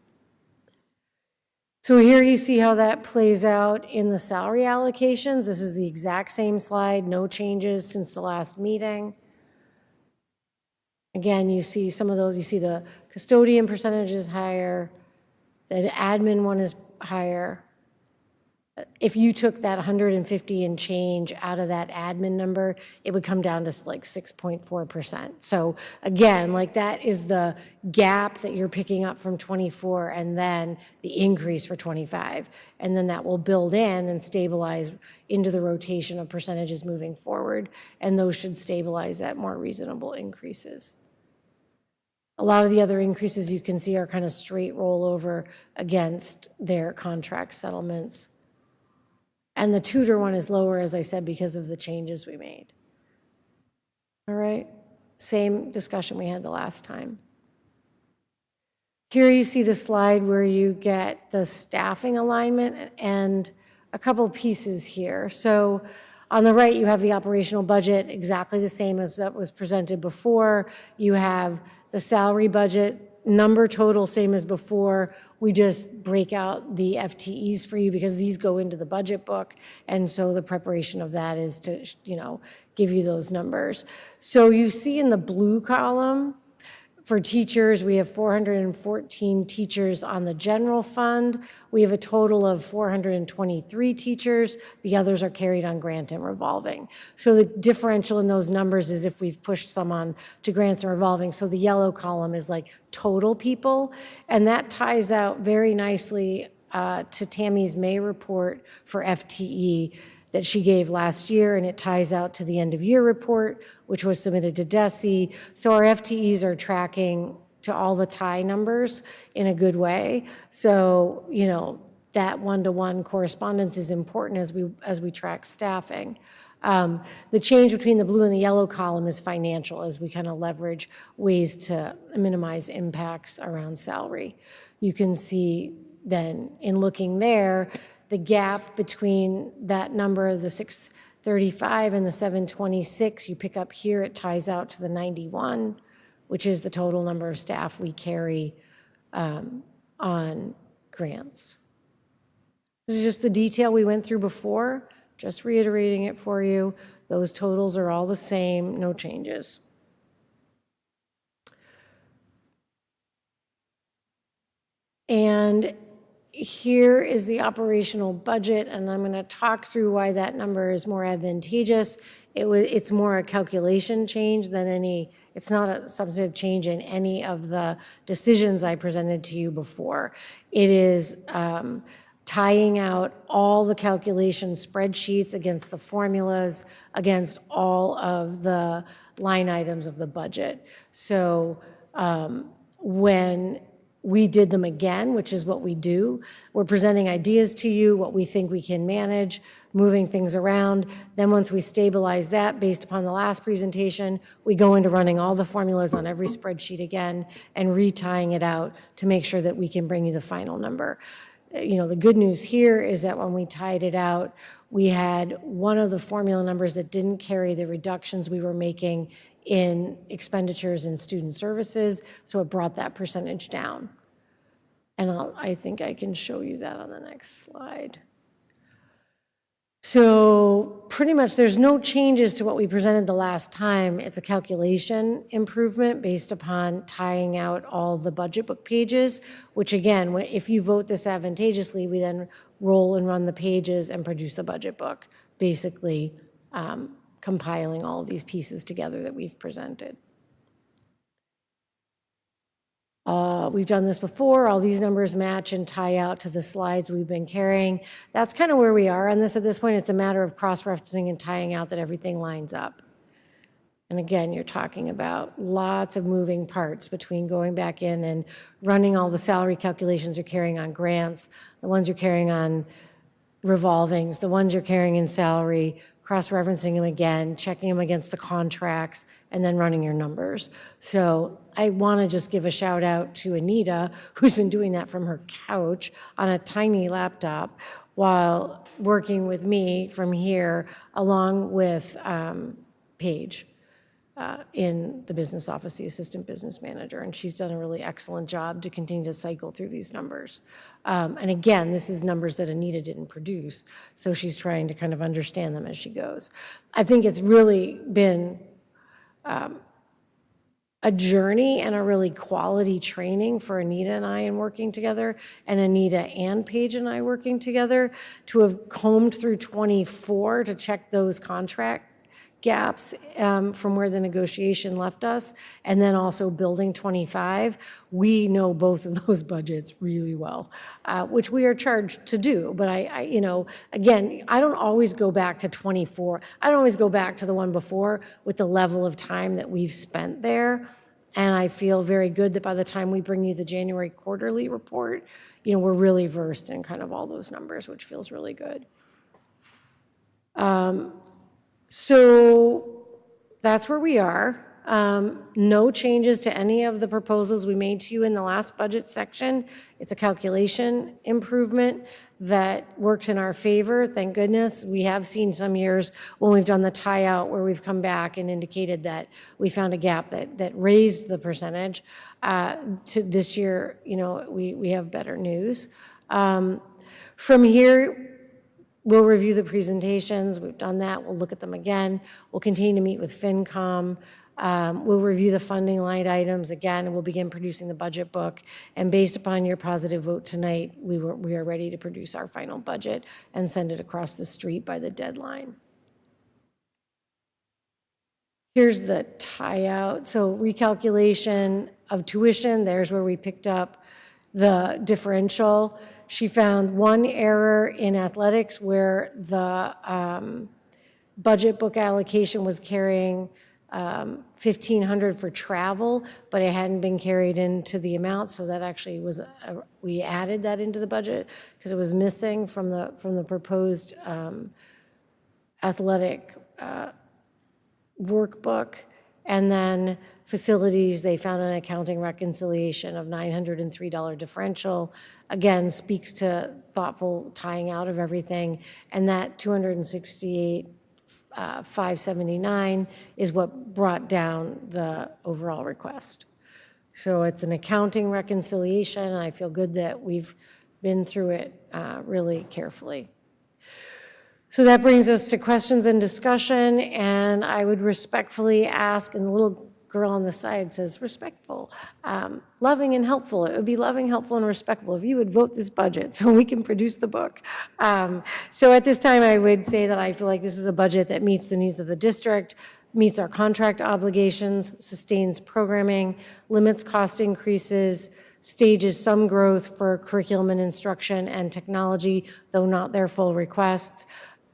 So here you see how that plays out in the salary allocations. This is the exact same slide, no changes since the last meeting. Again, you see some of those, you see the custodian percentage is higher, the admin one is higher. If you took that 150 and change out of that admin number, it would come down to like 6.4%. So again, like that is the gap that you're picking up from 24 and then the increase for 25. And then that will build in and stabilize into the rotation of percentages moving forward. And those should stabilize at more reasonable increases. A lot of the other increases you can see are kind of straight rollover against their contract settlements. And the tutor one is lower, as I said, because of the changes we made. All right, same discussion we had the last time. Here you see the slide where you get the staffing alignment and a couple pieces here. So on the right, you have the operational budget, exactly the same as that was presented before. You have the salary budget, number total, same as before. We just break out the FTEs for you because these go into the budget book. And so the preparation of that is to, give you those numbers. So you see in the blue column, for teachers, we have 414 teachers on the general fund. We have a total of 423 teachers. The others are carried on grant and revolving. So the differential in those numbers is if we've pushed some on to grants and revolving. So the yellow column is like total people. And that ties out very nicely to Tammy's May report for FTE that she gave last year, and it ties out to the end of year report, which was submitted to DESE. So our FTEs are tracking to all the tie numbers in a good way. So, that one-to-one correspondence is important as we track staffing. The change between the blue and the yellow column is financial, as we kind of leverage ways to minimize impacts around salary. You can see then, in looking there, the gap between that number, the 635 and the 726, you pick up here, it ties out to the 91, which is the total number of staff we carry on grants. This is just the detail we went through before, just reiterating it for you. Those totals are all the same, no changes. And here is the operational budget, and I'm going to talk through why that number is more advantageous. It's more a calculation change than it's not a substantive change in any of the decisions I presented to you before. It is tying out all the calculation spreadsheets against the formulas, against all of the line items of the budget. So when we did them again, which is what we do, we're presenting ideas to you, what we think we can manage, moving things around. Then once we stabilize that based upon the last presentation, we go into running all the formulas on every spreadsheet again and retying it out to make sure that we can bring you the final number. You know, the good news here is that when we tied it out, we had one of the formula numbers that didn't carry the reductions we were making in expenditures in student services, so it brought that percentage down. And I think I can show you that on the next slide. So pretty much there's no changes to what we presented the last time. It's a calculation improvement based upon tying out all the budget book pages, which again, if you vote this advantageously, we then roll and run the pages and produce the budget book, basically compiling all of these pieces together that we've presented. We've done this before. All these numbers match and tie out to the slides we've been carrying. That's kind of where we are on this at this point. It's a matter of cross-referencing and tying out that everything lines up. And again, you're talking about lots of moving parts between going back in and running all the salary calculations you're carrying on grants, the ones you're carrying on revolvings, the ones you're carrying in salary, cross-referencing them again, checking them against the contracts, and then running your numbers. So I want to just give a shout out to Anita, who's been doing that from her couch on a tiny laptop while working with me from here, along with Paige in the business office, the assistant business manager, and she's done a really excellent job to continue to cycle through these numbers. And again, this is numbers that Anita didn't produce, so she's trying to kind of understand them as she goes. I think it's really been a journey and a really quality training for Anita and I in working together, and Anita and Paige and I working together to have combed through 24 to check those contract gaps from where the negotiation left us, and then also building 25. We know both of those budgets really well, which we are charged to do. But I you know, again, I don't always go back to 24. I don't always go back to the one before with the level of time that we've spent there. And I feel very good that by the time we bring you the January quarterly report, you know, we're really versed in kind of all those numbers, which feels really good. So that's where we are. No changes to any of the proposals we made to you in the last budget section. It's a calculation improvement that works in our favor, thank goodness. We have seen some years when we've done the tie out where we've come back and indicated that we found a gap that raised the percentage. To this year, you know, we have better news. From here, we'll review the presentations. We've done that. We'll look at them again. We'll continue to meet with FinCom. We'll review the funding line items again, and we'll begin producing the budget book. And based upon your positive vote tonight, we are ready to produce our final budget and send it across the street by the deadline. Here's the tie out. So recalculation of tuition, there's where we picked up the differential. She found one error in athletics where the budget book allocation was carrying 1,500 for travel, but it hadn't been carried into the amount, so that actually was, we added that into the budget because it was missing from the proposed athletic workbook. And then facilities, they found an accounting reconciliation of $903 differential. Again, speaks to thoughtful tying out of everything. And that 268,579 is what brought down the overall request. So it's an accounting reconciliation, and I feel good that we've been through it really carefully. So that brings us to questions and discussion, and I would respectfully ask, and the little girl on the side says respectful, loving and helpful. It would be loving, helpful, and respectful if you would vote this budget so we can produce the book. So at this time, I would say that I feel like this is a budget that meets the needs of the district, meets our contract obligations, sustains programming, limits cost increases, stages some growth for curriculum and instruction and technology, though not their full requests,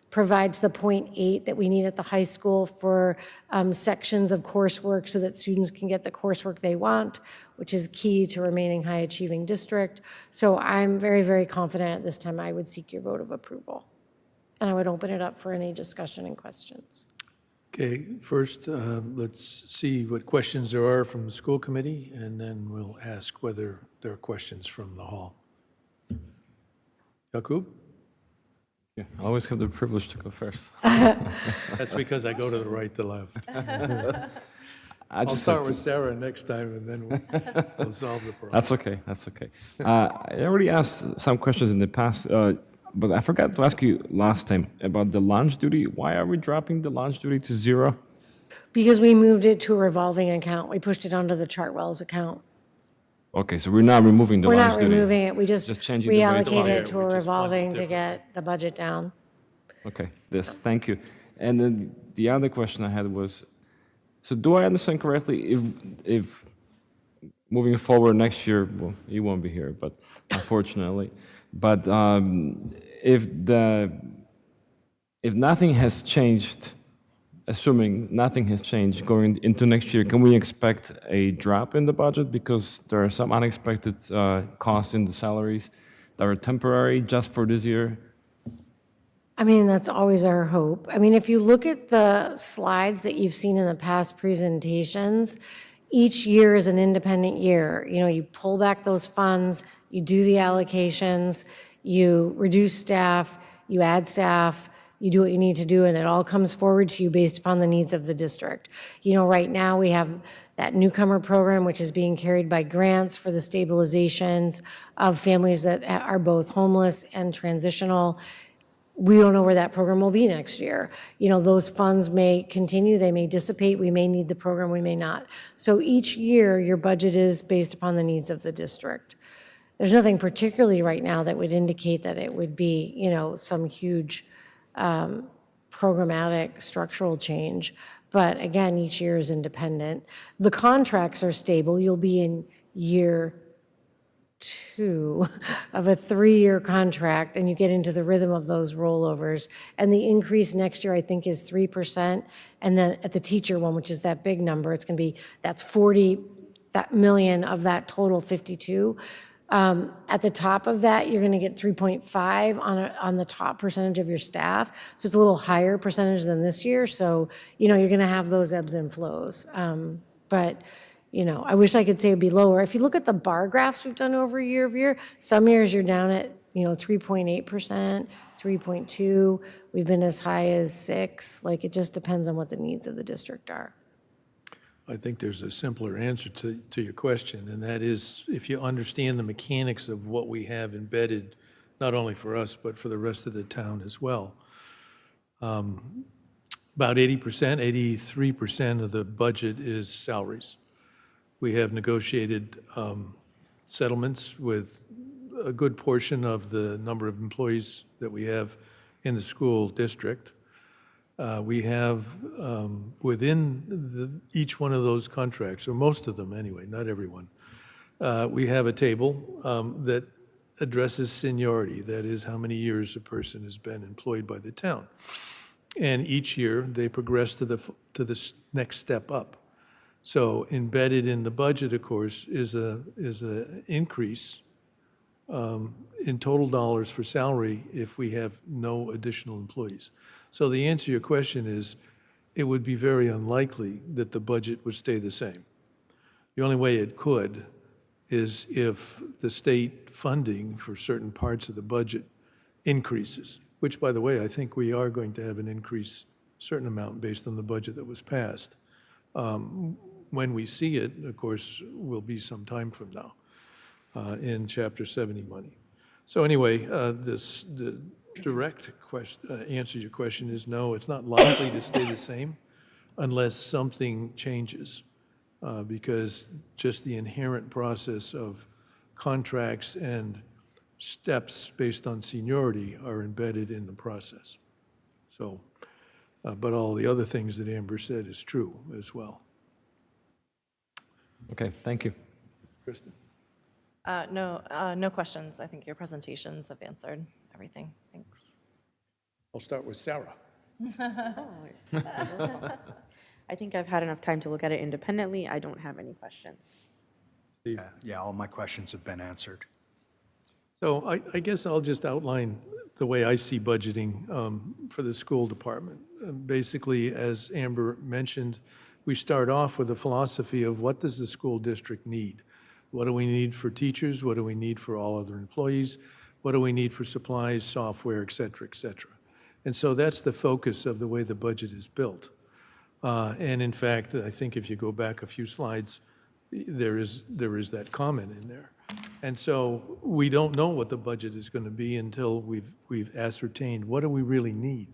provides the 0.8 that we need at the high school for sections of coursework so that students can get the coursework they want, which is key to remaining high-achieving district. So I'm very, very confident at this time I would seek your vote of approval. And I would open it up for any discussion and questions. Okay, first, let's see what questions there are from the school committee, and then we'll ask whether there are questions from the hall. Yakub? Yeah, I always have the privilege to go first. That's because I go to the right to left. I'll start with Sarah next time, and then we'll solve the problem. That's okay, that's okay. I already asked some questions in the past, but I forgot to ask you last time about the lunch duty. Why are we dropping the lunch duty to 0? Because we moved it to a revolving account. We pushed it onto the Chartwell's account. Okay, so we're not removing the We're lunch not duty. removing it, we just changing the rate. reallocated it to a We just fund it revolving to get the budget down. Okay, thank you. And then the other question I had was, so do I understand correctly, if moving forward next year, well, you won't be here, but unfortunately, but if nothing has changed, assuming nothing has changed going into next year, can we expect a drop in the budget because there are some unexpected costs in the salaries that are temporary just for this year? I mean, that's always our hope. I mean, if you look at the slides that you've seen in the past presentations, each year is an independent year. You know, you pull back those funds, you do the allocations, you reduce staff, you add staff, you do what you need to do, and it all comes forward to you based upon the needs of the district. You know, right now we have that newcomer program, which is being carried by grants for the stabilizations of families that are both homeless and transitional. We don't know where that program will be next year. You know, those funds may continue, they may dissipate, we may need the program, we may not. So each year, your budget is based upon the needs of the district. There's nothing particularly right now that would indicate that it would be, you know, some huge programmatic structural change. But again, each year is independent. The contracts are stable. You'll be in year 2 of a 3-year contract, and you get into the rhythm of those rollovers. And the increase next year, I think, is 3%. And then at the teacher one, which is that big number, it's going to be, that's 40 million of that total 52. At the top of that, you're going to get 3.5 on the top percentage of your staff. So it's a little higher percentage than this year. So, you know, you're going to have those ebbs and flows. But, you know, I wish I could say it'd be lower. If you look at the bar graphs we've done over year, some years you're down at, you know, 3.8%, 3.2. We've been as high as 6. Like, it just depends on what the needs of the district are. I think there's a simpler answer to your question, and that is if you understand the mechanics of what we have embedded, not only for us, but for the rest of the town as well. About 80%, 83% of the budget is salaries. We have negotiated settlements with a good portion of the number of employees that we have in the school district. We have within each one of those contracts, or most of them anyway, not everyone, we have a table that addresses seniority, that is how many years a person has been employed by the town. And each year, they progress to the next step up. So embedded in the budget, of course, is a increase in total dollars for salary if we have no additional employees. So the answer to your question is, it would be very unlikely that the budget would stay the same. The only way it could is if the state funding for certain parts of the budget increases, which, by the way, I think we are going to have an increase, certain amount based on the budget that was passed. When we see it, of course, will be some time from now in Chapter 70 money. So anyway, the direct answer to your question is no, it's not likely to stay the same unless something changes, because just the inherent process of contracts and steps based on seniority are embedded in the process. So, but all the other things that Amber said is true as well. Okay, thank you. Kristen? No questions. I think your presentations have answered everything. Thanks. I'll start with Sarah. I think I've had enough time to look at it independently. I don't have any questions. Steve? Yeah, all my questions have been answered. So I guess I'll just outline the way I see budgeting for the school department. Basically, as Amber mentioned, we start off with a philosophy of what does the school district need? What do we need for teachers? What do we need for all other employees? What do we need for supplies, software, et cetera, et cetera? And so that's the focus of the way the budget is built. And in fact, I think if you go back a few slides, there is that comment in there. And so we don't know what the budget is going to be until we've ascertained what do we really need.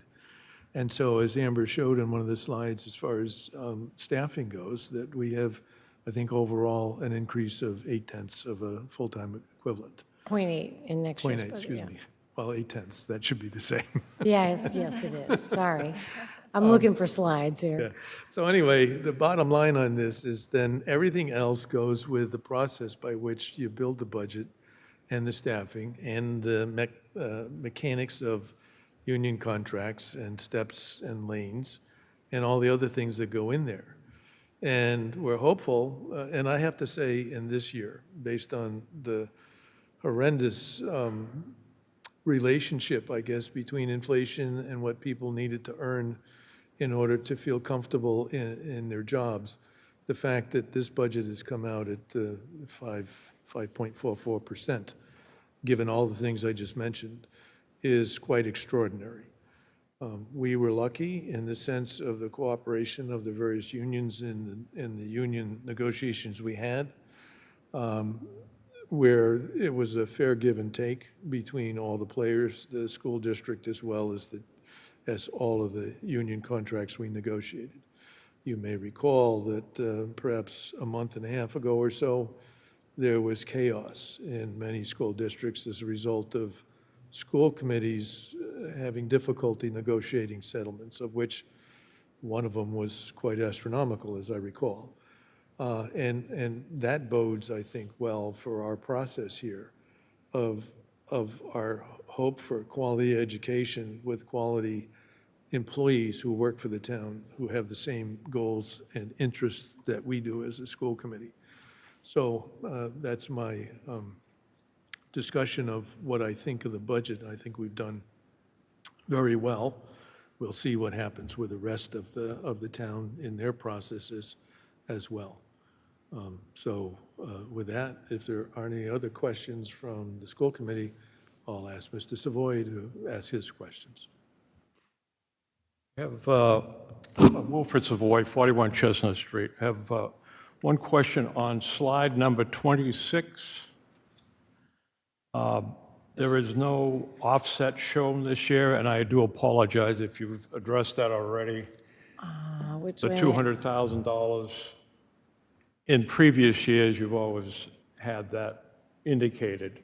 And so as Amber showed in one of the slides, as far as staffing goes, that we have, I think, overall an increase of 0.8 of a full-time equivalent. 0.8 in next year's 0.8, budget, excuse yeah. me. Well, 0.8, that should be the same. Yes, yes, it is. Sorry. I'm looking for slides here. Yeah. So anyway, the bottom line on this is then everything else goes with the process by which you build the budget and the staffing and the mechanics of union contracts and steps and lanes and all the other things that go in there. And we're hopeful, and I have to say in this year, based on the horrendous relationship, I guess, between inflation and what people needed to earn in order to feel comfortable in their jobs, the fact that this budget has come out at 5.44%, given all the things I just mentioned, is quite extraordinary. We were lucky in the sense of the cooperation of the various unions in the union negotiations we had, where it was a fair give and take between all the players, the school district, as well as all of the union contracts we negotiated. You may recall that perhaps a month and a half ago or so, there was chaos in many school districts as a result of school committees having difficulty negotiating settlements, of which one of them was quite astronomical, as I recall. And that bodes, I think, well for our process here of our hope for quality education with quality employees who work for the town, who have the same goals and interests that we do as a school committee. So that's my discussion of what I think of the budget. I think we've done very well. We'll see what happens with the rest of the town in their processes as well. So with that, if there aren't any other questions from the school committee, I'll ask Mr. Savoy to ask his questions. I have Wilfred Savoy, 41 Chestnut Street. I have one question on slide number 26. There is no offset shown this year, and I do apologize if you've addressed that already. Which The way? $200,000. In previous years, you've always had that indicated.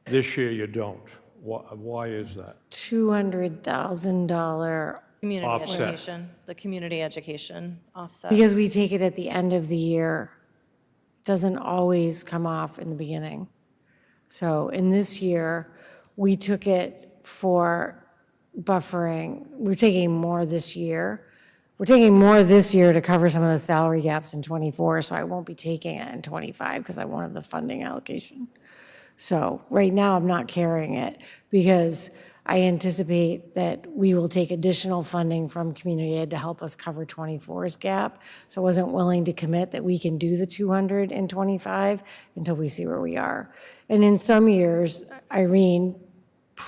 This year, you don't. Why is that? $200,000, Community Offset. education, the community education offset. because we take it at the end of the year. It doesn't always come off in the beginning. So in this year, we took it for buffering. We're taking more this year. We're taking more this year to cover some of the salary gaps in '24, so I won't be taking it in '25 because I won't have the funding allocation. So right now, I'm not carrying it because I anticipate that we will take additional funding from community ed to help us cover '24's gap. So I wasn't willing to commit that we can do the 200 in '25 until we see where we are. And in some years, Irene,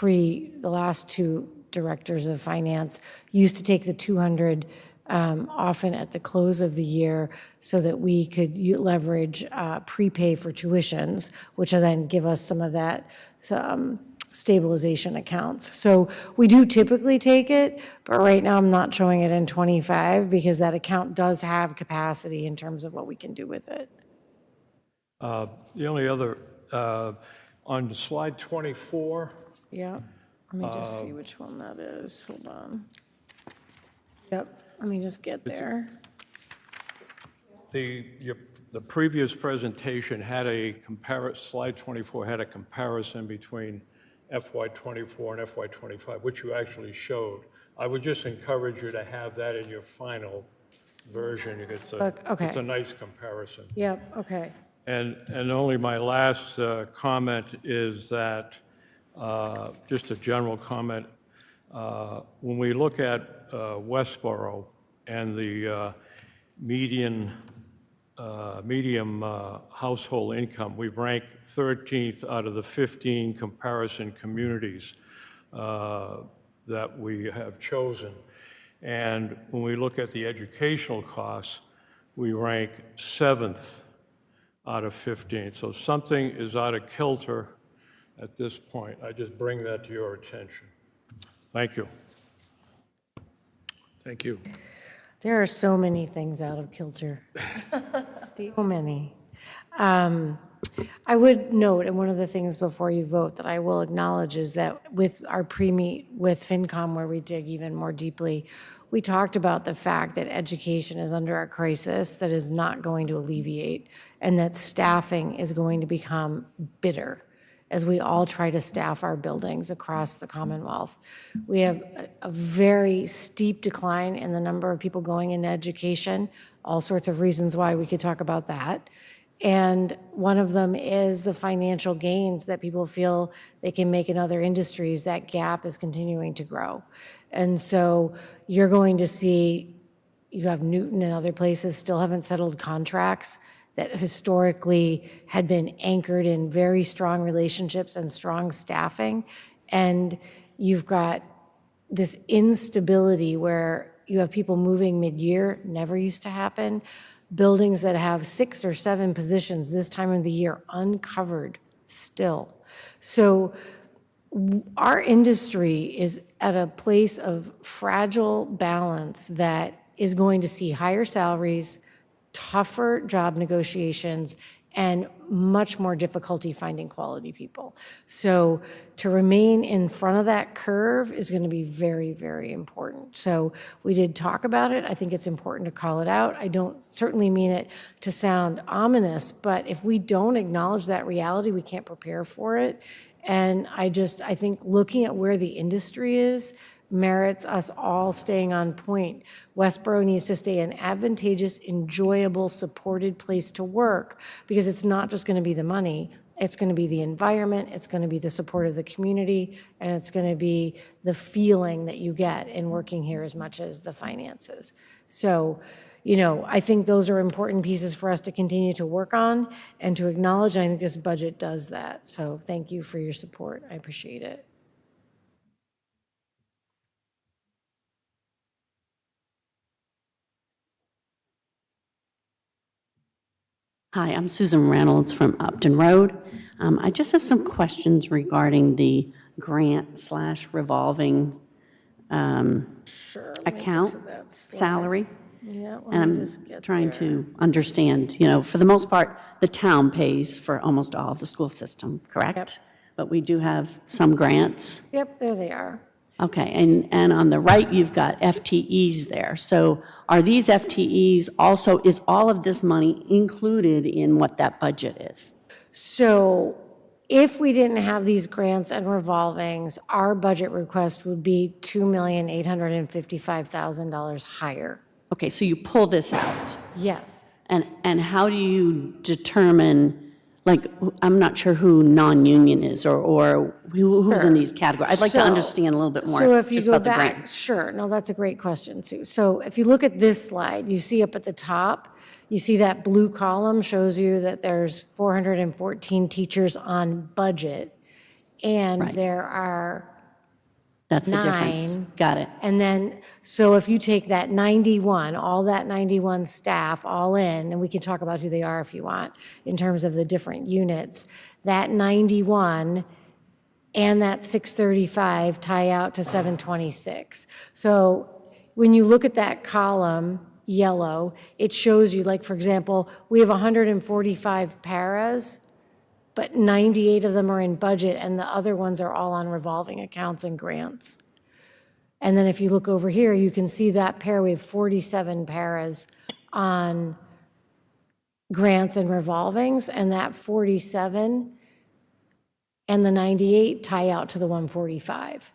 the last two directors of finance, used to take the 200 often at the close of the year so that we could leverage prepay for tuitions, which will then give us some of that stabilization accounts. So we do typically take it, but right now I'm not showing it in '25 because that account does have capacity in terms of what we can do with it. The only other, on slide 24, Yeah, let me just see which one that is. Hold on. Yep, let me just get there. the previous presentation had slide 24 had a comparison between FY '24 and FY '25, which you actually showed. I would just encourage you to have that in your final version. It's Okay. a nice comparison. Yep, okay. And only my last comment is that, just a general comment, when we look at Westborough and the medium household income, we rank 13th out of the 15 comparison communities that we have chosen. And when we look at the educational costs, we rank 7th out of 15. So something is out of kilter at this point. I just bring that to your attention. Thank you. Thank you. There are so many things out of kilter. So many. I would note, and one of the things before you vote that I will acknowledge is that with our pre-meet with FinCom, where we dig even more deeply, we talked about the fact that education is under a crisis that is not going to alleviate, and that staffing is going to become bitter as we all try to staff our buildings across the Commonwealth. We have a very steep decline in the number of people going into education, all sorts of reasons why we could talk about that. And one of them is the financial gains that people feel they can make in other industries. That gap is continuing to grow. And so you're going to see, you have Newton and other places still haven't settled contracts that historically had been anchored in very strong relationships and strong staffing. And you've got this instability where you have people moving mid-year, never used to happen. Buildings that have 6 or 7 positions this time of the year uncovered still. So our industry is at a place of fragile balance that is going to see higher salaries, tougher job negotiations, and much more difficulty finding quality people. So to remain in front of that curve is going to be very, very important. So we did talk about it. I think it's important to call it out. I don't certainly mean it to sound ominous, but if we don't acknowledge that reality, we can't prepare for it. And I think looking at where the industry is merits us all staying on point. Westborough needs to stay an advantageous, enjoyable, supported place to work, because it's not just going to be the money, it's going to be the environment, it's going to be the support of the community, and it's going to be the feeling that you get in working here as much as the finances. So, I think those are important pieces for us to continue to work on and to acknowledge, and I think this budget does that. So thank you for your support. I appreciate it. Hi, I'm Susan Reynolds from Upton Road. I just have some questions regarding the grant/revolving account salary. Yeah, And I'm trying to understand, for the most part, the town pays for almost all of the school system, correct? Yep. But we do have some grants. Yep, there they are. Okay, and on the right, you've got FTEs there. So are these FTEs also, is all of this money included in what that budget is? So if we didn't have these grants and revolvings, our budget request would be $2,855,000 higher. Okay, so you pull this out. Yes. And how do you determine, like, I'm not sure who non-union is or who's in these categories? I'd like to So- understand a little bit more So if you just go about the back, grants. sure, no, that's a great question, Sue. So if you look at this slide, you see up at the top, you see that blue column shows you that there's 414 teachers on budget, and Right. there are That's the difference. 9. Got it. And then, so if you take that 91, all that 91 staff all in, and we can talk about who they are if you want, in terms of the different units, that 91 and that 635 tie out to 726. So when you look at that column, yellow, it shows you, like, for example, we have 145 paras, but 98 of them are in budget, and the other ones are all on revolving accounts and grants. And then if you look over here, you can see that pair, we have 47 paras on grants and revolvings, and that 47 and the 98 tie out to the 145.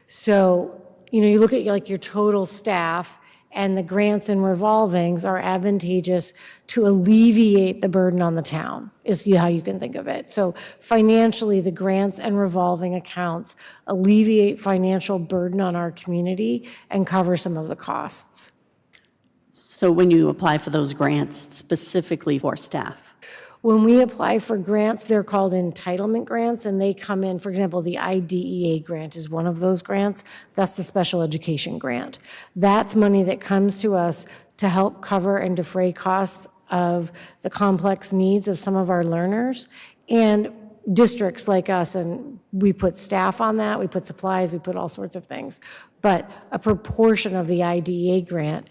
So, you look at like your total staff, and the grants and revolvings are advantageous to alleviate the burden on the town, is how you can think of it. So financially, the grants and revolving accounts alleviate financial burden on our community and cover some of the costs. So when you apply for those grants, it's specifically for staff? When we apply for grants, they're called entitlement grants, and they come in, for example, the IDEA grant is one of those grants. That's the special education grant. That's money that comes to us to help cover and defray costs of the complex needs of some of our learners. And districts like us, and we put staff on that, we put supplies, we put all sorts of things. But a proportion of the IDEA grant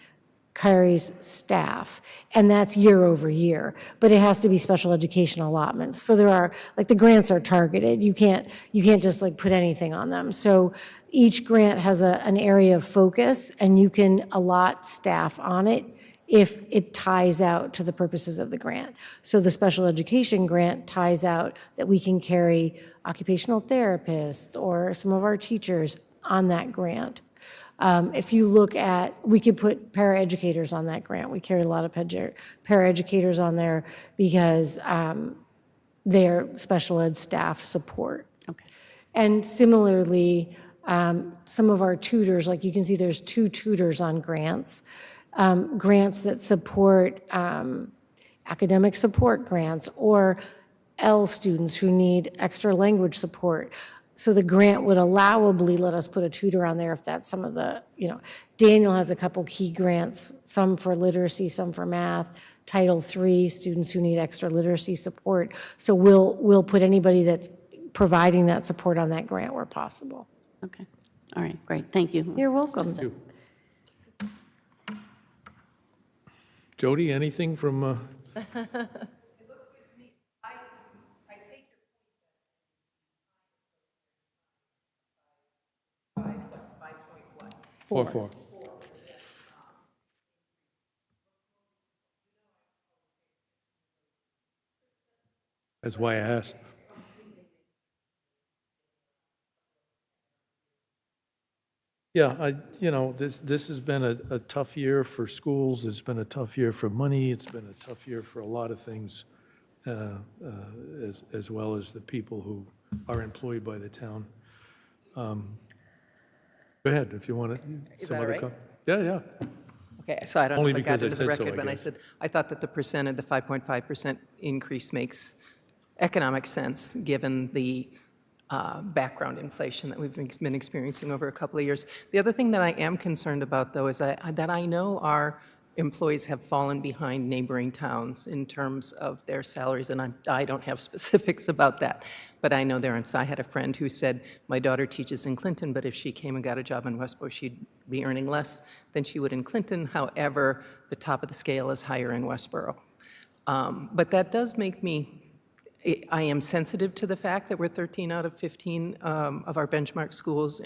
carries staff, and that's year over year, but it has to be special education allotments. So there are, like, the grants are targeted. You can't just like put anything on them. So each grant has an area of focus, and you can allot staff on it if it ties out to the purposes of the grant. So the special education grant ties out that we can carry occupational therapists or some of our teachers on that grant. If you look at, we could put paraeducators on that grant. We carry a lot of paraeducators on there because they're special ed staff support. Okay. And similarly, some of our tutors, like you can see there's 2 tutors on grants, grants that support academic support grants or L students who need extra language support. So the grant would allowably let us put a tutor on there if that's some of the, Daniel has a couple key grants, some for literacy, some for math, Title III, students who need extra literacy support. So we'll put anybody that's providing that support on that grant where possible. Okay. All right, great. Thank you. You're welcome. Jody, anything from, Four. That's why I asked. Yeah, this has been a tough year for schools. It's been a tough year for money. It's been a tough year for a lot of things, as well as the people who are employed by the town. Go ahead, if you want to. Is that all right? Yeah. Okay, so I don't know Only if I because got I into the said so, record I when I guess. said, I thought that the 5.5% increase makes economic sense, given the background inflation that we've been experiencing over a couple of years. The other thing that I am concerned about, though, is that I know our employees have fallen behind neighboring towns in terms of their salaries, and I don't have specifics about that, but I know I had a friend who said, my daughter teaches in Clinton, but if she came and got a job in Westborough, she'd be earning less than she would in Clinton. However, the top of the scale is higher in Westborough. But that does make me, I am sensitive to the fact that we're 13 out of 15 of our benchmark schools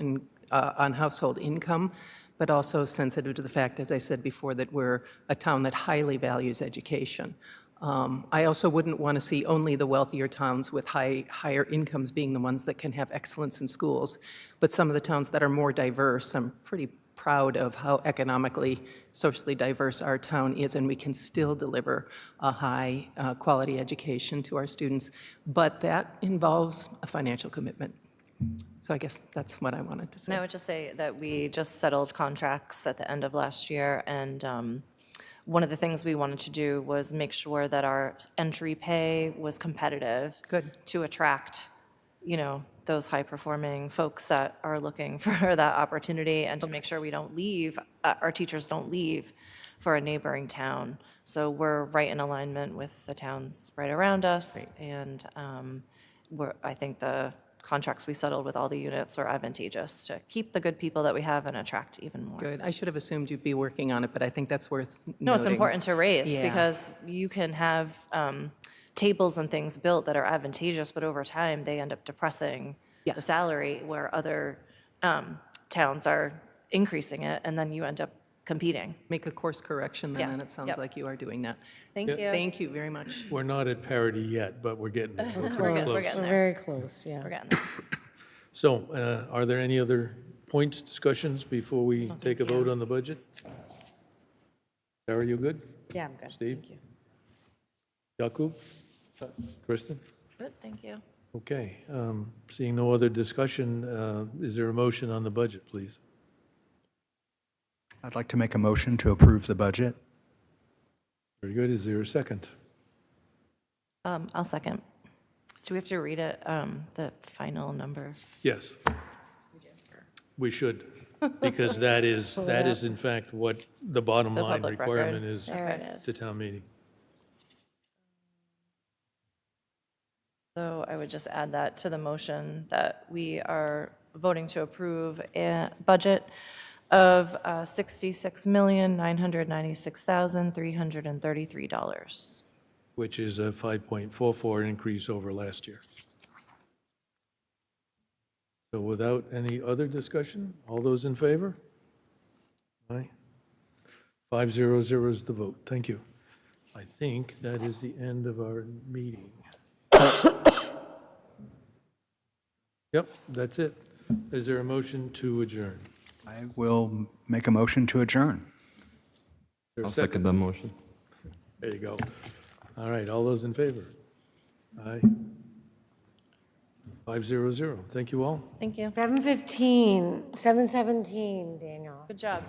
on household income, but also sensitive to the fact, as I said before, that we're a town that highly values education. I also wouldn't want to see only the wealthier towns with higher incomes being the ones that can have excellence in schools, but some of the towns that are more diverse, I'm pretty proud of how economically, socially diverse our town is, and we can still deliver a high quality education to our students, but that involves a financial commitment. So I guess that's what I wanted to And say. I would just say that we just settled contracts at the end of last year, and one of the things we wanted to do was make sure that our entry pay was competitive. Good. To attract, those high-performing folks that are looking for that opportunity, and to make sure we don't leave, our teachers don't leave for a neighboring town. So we're right in alignment with the towns right around us, and I think the contracts we settled with all the units were advantageous to keep the good people that we have and attract even more. Good. I should have assumed you'd be working on it, but I think that's worth noting. No, it's important to raise, Yeah. because you can have tables and things built that are advantageous, but over time, they end up depressing Yeah. the salary, where other towns are increasing it, and then you end up competing. Make a course correction, then, Yeah. and it sounds Yep. like you are doing that. Thank you. Thank you very much. We're not at parity yet, but we're getting there. We're We're pretty good, we're close. getting We're there. very close, yeah. We're getting there. So are there any other points, discussions before we take a vote on the budget? Sarah, you good? Yeah, I'm good. Steve? Thank you. Jakub? Kristen? Good, thank you. Okay, seeing no other discussion, is there a motion on the budget, please? I'd like to make a motion to approve the budget. Very good, is there a second? I'll second. Do we have to read it, the final number? Yes. We should, because that is in fact what the bottom The line public record. requirement is There it is. to town meeting. So I would just add that to the motion, that we are voting to approve a budget of $66,996,333. Which is a 5.44 increase over last year. So without any other discussion, all those in favor? Aye. 500 is the vote. Thank you. I think that is the end of our meeting. Yep, that's it. Is there a motion to adjourn? I will make a motion to adjourn. Is there a I'll second the motion. There you go. All right, all those in favor? Aye. 500. Thank you all. Thank you. 7:17, 7:17, Daniel. Good job.